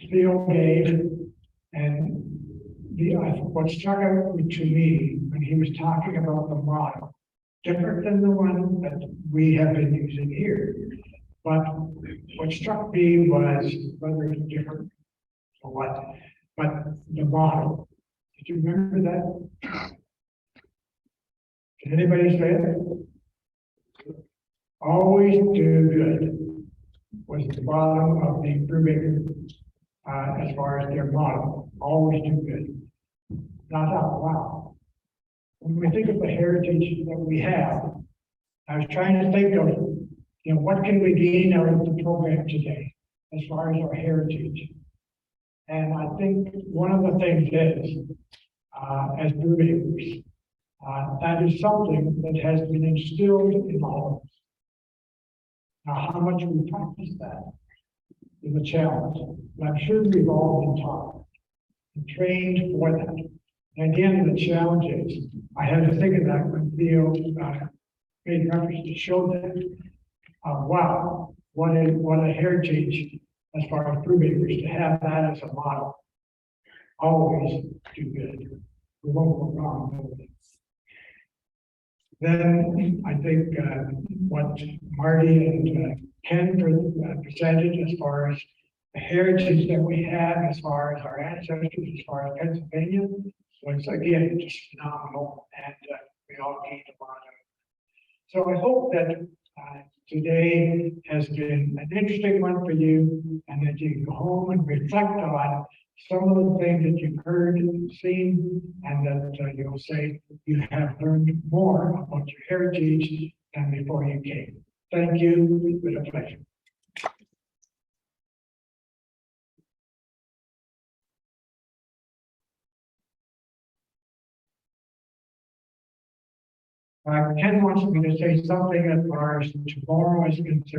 Theo gave, and what struck out to me when he was talking about the model, different than the one that we have been using here. But what struck me was whether it's different or what, but the model. Did you remember that? Did anybody say it? Always do good was the bottom of the Brubacher, as far as their model. Always do good. Not out loud. When we think of the heritage that we have, I was trying to think of, what can we gain out of the program today as far as our heritage? And I think one of the things is, as Brubachers, that is something that has been instilled in all of us. Now, how much we practice that is a challenge. And I'm sure we've all been taught and trained for that. And again, the challenge is, I had to think of that when Theo made reference to show that. Wow, what a heritage as far as Brubachers to have that as a model. Always do good. We won't go wrong. Then I think what Marty and Ken presented as far as the heritage that we have, as far as our ancestors, as far as Pennsylvania, was again just phenomenal, and we all gained a lot of it. So I hope that today has been an interesting one for you, and that you can go home and reflect on some of the things that you've heard and seen, and that you'll say you have learned more about your heritage than before you came. Thank you. It's been a pleasure. Ken wants me to say something as far as tomorrow is concerned.